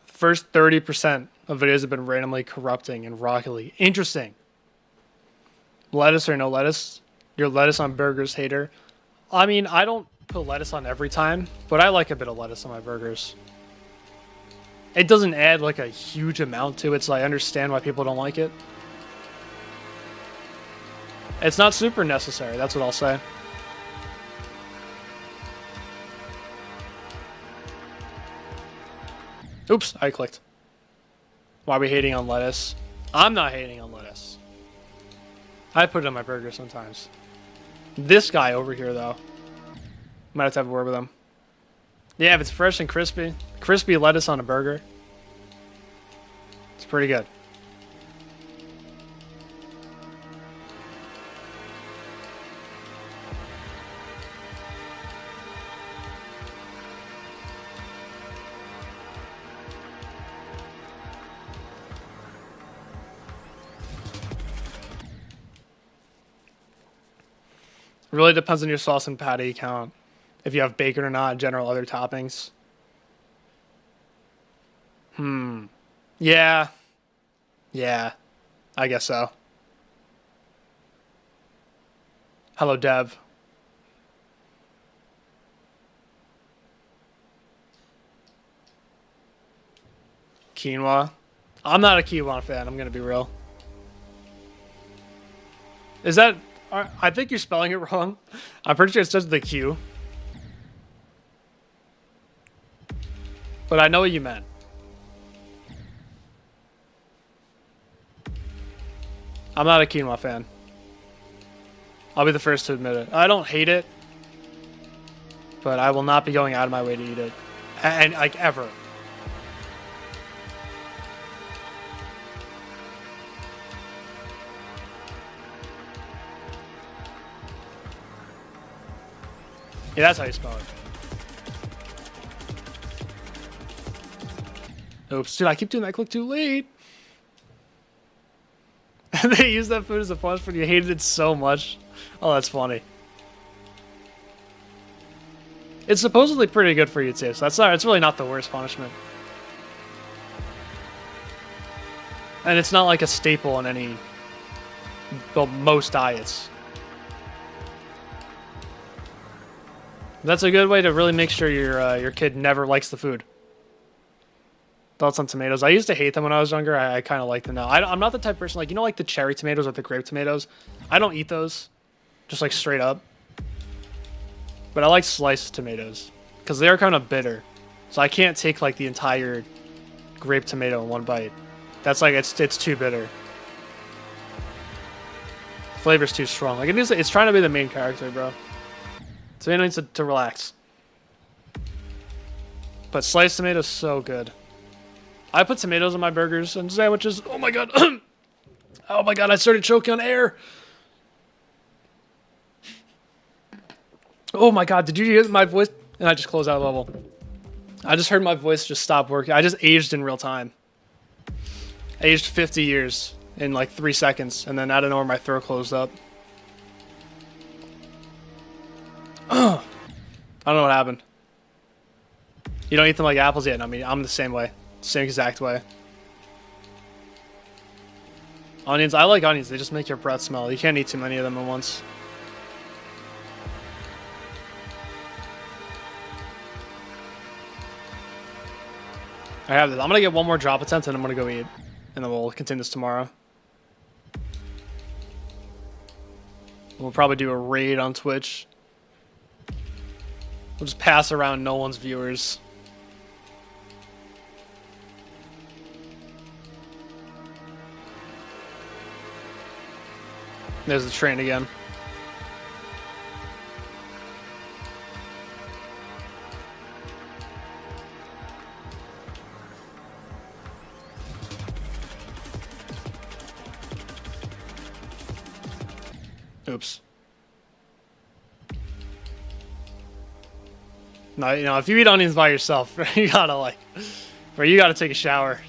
First 30% of videos have been randomly corrupting and Rocket League. Interesting. Lettuce or no lettuce? Your lettuce on burgers hater. I mean, I don't put lettuce on every time, but I like a bit of lettuce on my burgers. It doesn't add like a huge amount to it, so I understand why people don't like it. It's not super necessary, that's what I'll say. Oops, I clicked. Why are we hating on lettuce? I'm not hating on lettuce. I put it on my burger sometimes. This guy over here, though. Might have to have a word with him. Yeah, if it's fresh and crispy. Crispy lettuce on a burger. It's pretty good. Really depends on your sauce and patty count. If you have bacon or not, general other toppings. Yeah. Yeah. I guess so. Hello, Dev. Quinoa. I'm not a quinoa fan, I'm gonna be real. Is that... I think you're spelling it wrong. I'm pretty sure it says the Q. But I know what you meant. I'm not a quinoa fan. I'll be the first to admit it. I don't hate it, but I will not be going out of my way to eat it. And like, ever. Yeah, that's how you spell it. Oops, dude, I keep doing that click too late. They use that food as a punishment. You hated it so much. Oh, that's funny. It's supposedly pretty good for you too, so it's really not the worst punishment. And it's not like a staple in any, well, most diets. That's a good way to really make sure your kid never likes the food. Thoughts on tomatoes? I used to hate them when I was younger. I kind of like them now. I'm not the type of person, like, you know, like the cherry tomatoes or the grape tomatoes? I don't eat those, just like straight up. But I like sliced tomatoes, because they are kind of bitter. So I can't take like the entire grape tomato in one bite. That's like, it's too bitter. The flavor's too strong. Like, it's trying to be the main character, bro. So it needs to relax. But sliced tomatoes, so good. I put tomatoes on my burgers and sandwiches. Oh my god. Oh my god, I started choking on air. Oh my god, did you hear my voice? And I just closed out the level. I just heard my voice just stop working. I just aged in real time. Aged 50 years in like 3 seconds. And then out of nowhere, my throat closed up. I don't know what happened. You don't eat them like apples yet? I mean, I'm the same way. Same exact way. Onions, I like onions. They just make your breath smell. You can't eat too many of them at once. I have this. I'm gonna get one more drop attempt and I'm gonna go eat. And then we'll continue this tomorrow. We'll probably do a raid on Twitch. We'll just pass around no one's viewers. There's the train again. Oops. No, you know, if you eat onions by yourself, you gotta like, bro, you gotta take a shower.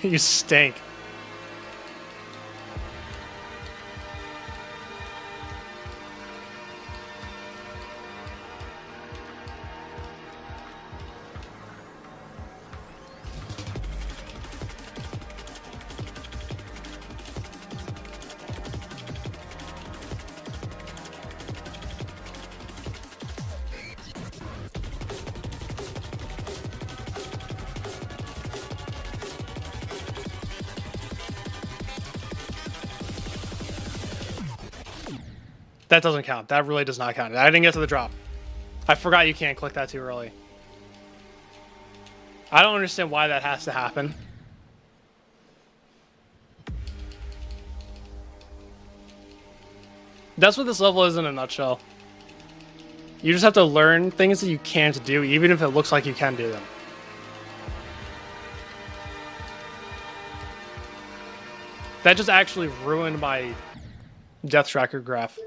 You stink. That doesn't count. That really does not count. I didn't get to the drop. I forgot you can't click that too early. I don't understand why that has to happen. That's what this level is in a nutshell. You just have to learn things that you can't do, even if it looks like you can do them. That just actually ruined my death tracker graph.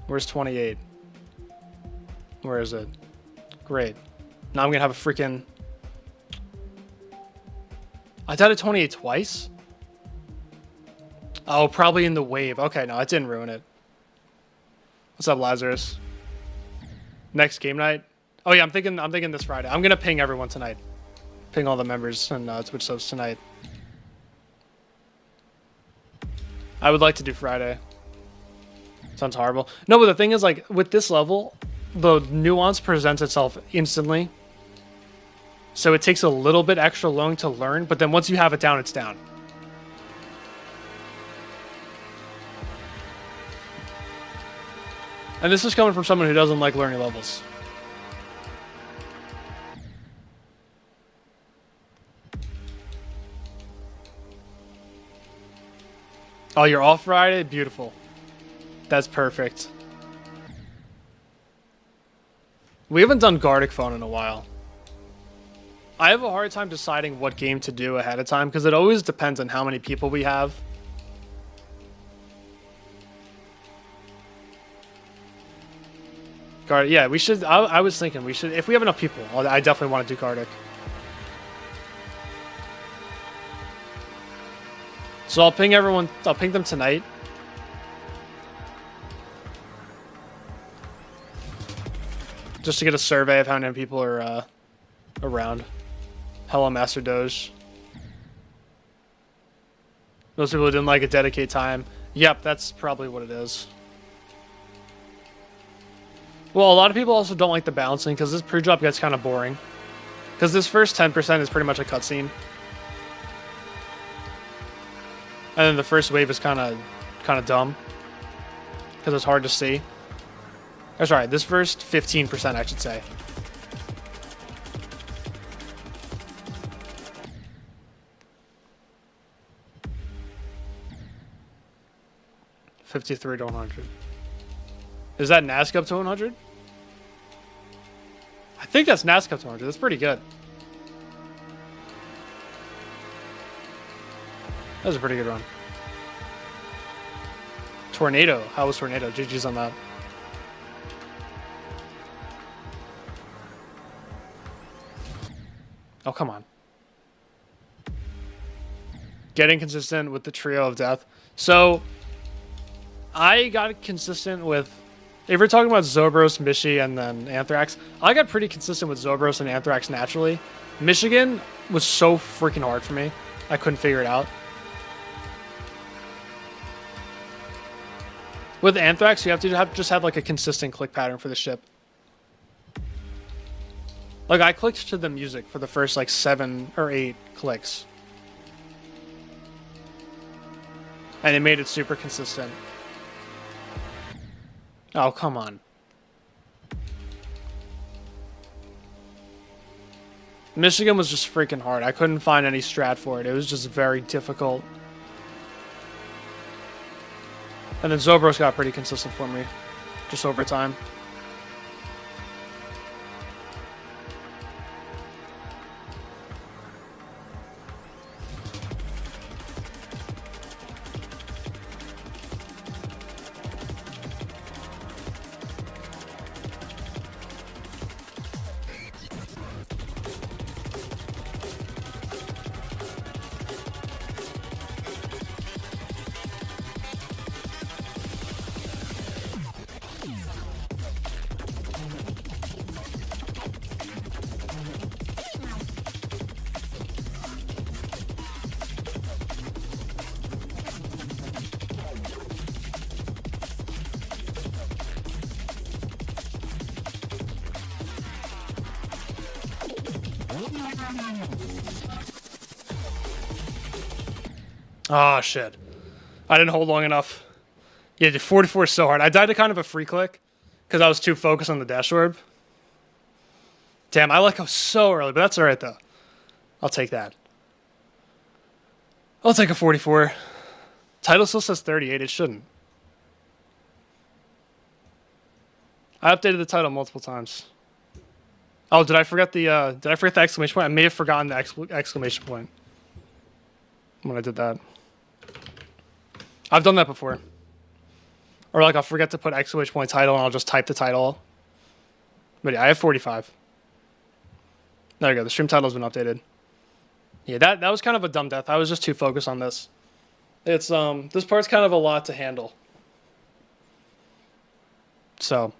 Where's 28? Where is it? Great. Now I'm gonna have a freaking... I died at 28 twice? Oh, probably in the wave. Okay, no, it didn't ruin it. What's up, Lazarus? Next game night? Oh yeah, I'm thinking this Friday. I'm gonna ping everyone tonight. Ping all the members and Twitch subs tonight. I would like to do Friday. Sounds horrible. No, but the thing is, like, with this level, the nuance presents itself instantly. So it takes a little bit extra long to learn, but then once you have it down, it's down. And this is coming from someone who doesn't like learning levels. Oh, you're off Friday? Beautiful. That's perfect. We haven't done Gartic Phone in a while. I have a hard time deciding what game to do ahead of time because it always depends on how many people we have. Yeah, we should. I was thinking we should. If we have enough people, I definitely want to do Gartic. So I'll ping everyone. I'll ping them tonight. Just to get a survey of how many people are around. Hello, Master Doge. Most people who didn't like it dedicate time. Yep, that's probably what it is. Well, a lot of people also don't like the balancing because this pre-drop gets kind of boring. Because this first 10% is pretty much a cutscene. And then the first wave is kind of dumb. Because it's hard to see. That's right, this first 15%, I should say. $53 to 100. Is that NASC up to 100? I think that's NASC up to 100. That's pretty good. That was a pretty good run. Tornado. How was Tornado? GG's on that. Oh, come on. Getting consistent with the trio of death. So, I got consistent with... If we're talking about Zobros, Mishi, and then Anthrax, I got pretty consistent with Zobros and Anthrax naturally. Michigan was so freaking hard for me. I couldn't figure it out. With Anthrax, you have to just have like a consistent click pattern for the ship. Like, I clicked to the music for the first, like, 7 or 8 clicks. And it made it super consistent. Oh, come on. Michigan was just freaking hard. I couldn't find any strat for it. It was just very difficult. And then Zobros got pretty consistent for me. Just over time. Oh, shit. I didn't hold long enough. Yeah, dude, 44 is so hard. I died to kind of a free click because I was too focused on the dash orb. Damn, I let go so early, but that's alright, though. I'll take that. I'll take a 44. Title still says 38. It shouldn't. I updated the title multiple times. Oh, did I forget the exclamation point? I may have forgotten the exclamation point when I did that. I've done that before. Or like I'll forget to put exclamation point title and I'll just type the title. But yeah, I have 45. There you go. The stream title has been updated. Yeah, that was kind of a dumb death. I was just too focused on this. It's this part's kind of a lot to handle. So,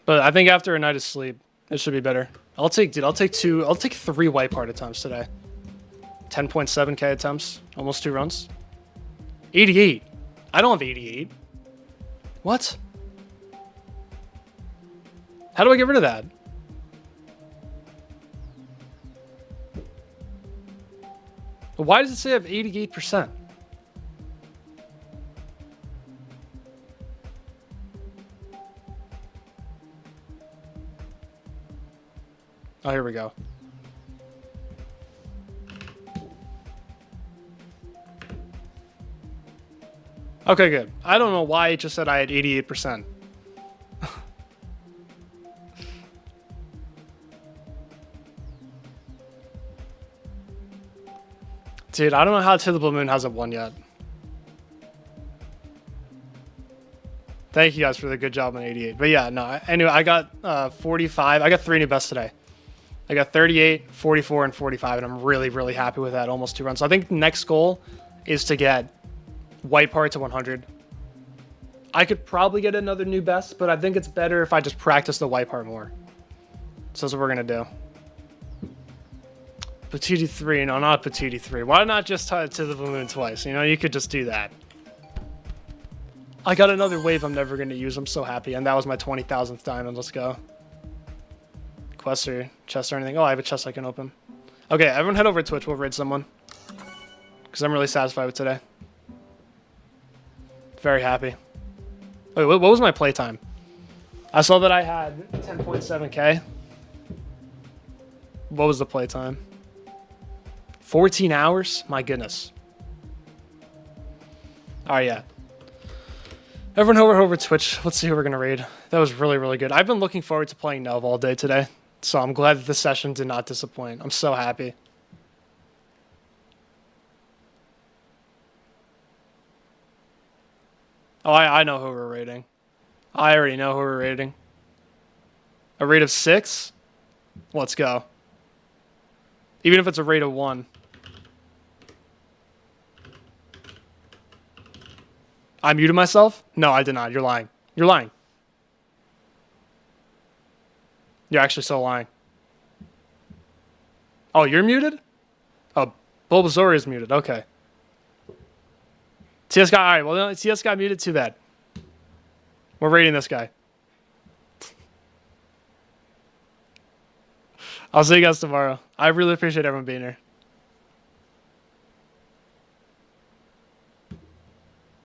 but I think after a night of sleep, it should be better. I'll take 3 white part attempts today. 10.7k attempts, almost 2 runs. 88. I don't have 88. What? How do I get rid of that? Why does it say I have 88%? Oh, here we go. Okay, good. I don't know why it just said I had 88%. Dude, I don't know how To the Blue Moon hasn't won yet. Thank you guys for the good job on 88. But yeah, no. Anyway, I got 45. I got 3 new bests today. I got 38, 44, and 45, and I'm really, really happy with that. Almost 2 runs. So I think the next goal is to get white part to 100. I could probably get another new best, but I think it's better if I just practice the white part more. So that's what we're going to do. Patootie 3. No, not Patootie 3. Why not just tie it To the Blue Moon twice? You know, you could just do that. I got another wave I'm never going to use. I'm so happy. And that was my 20,000th diamond. Let's go. Quest or chest or anything. Oh, I have a chest I can open. Okay, everyone head over to Twitch. We'll raid someone. Because I'm really satisfied with today. Very happy. Wait, what was my playtime? I saw that I had 10.7k. What was the playtime? 14 hours? My goodness. Alright, yeah. Everyone over Twitch. Let's see who we're going to raid. That was really, really good. I've been looking forward to playing NHELV all day today. So I'm glad that this session did not disappoint. I'm so happy. Oh, I know who we're raiding. I already know who we're raiding. A raid of 6? Let's go. Even if it's a raid of 1. I muted myself? No, I did not. You're lying. You're lying. You're actually so lying. Oh, you're muted? Oh, Bulbasaur is muted. Okay. TS got... Alright, well, TS got muted. Too bad. We're raiding this guy. I'll see you guys tomorrow. I really appreciate everyone being here.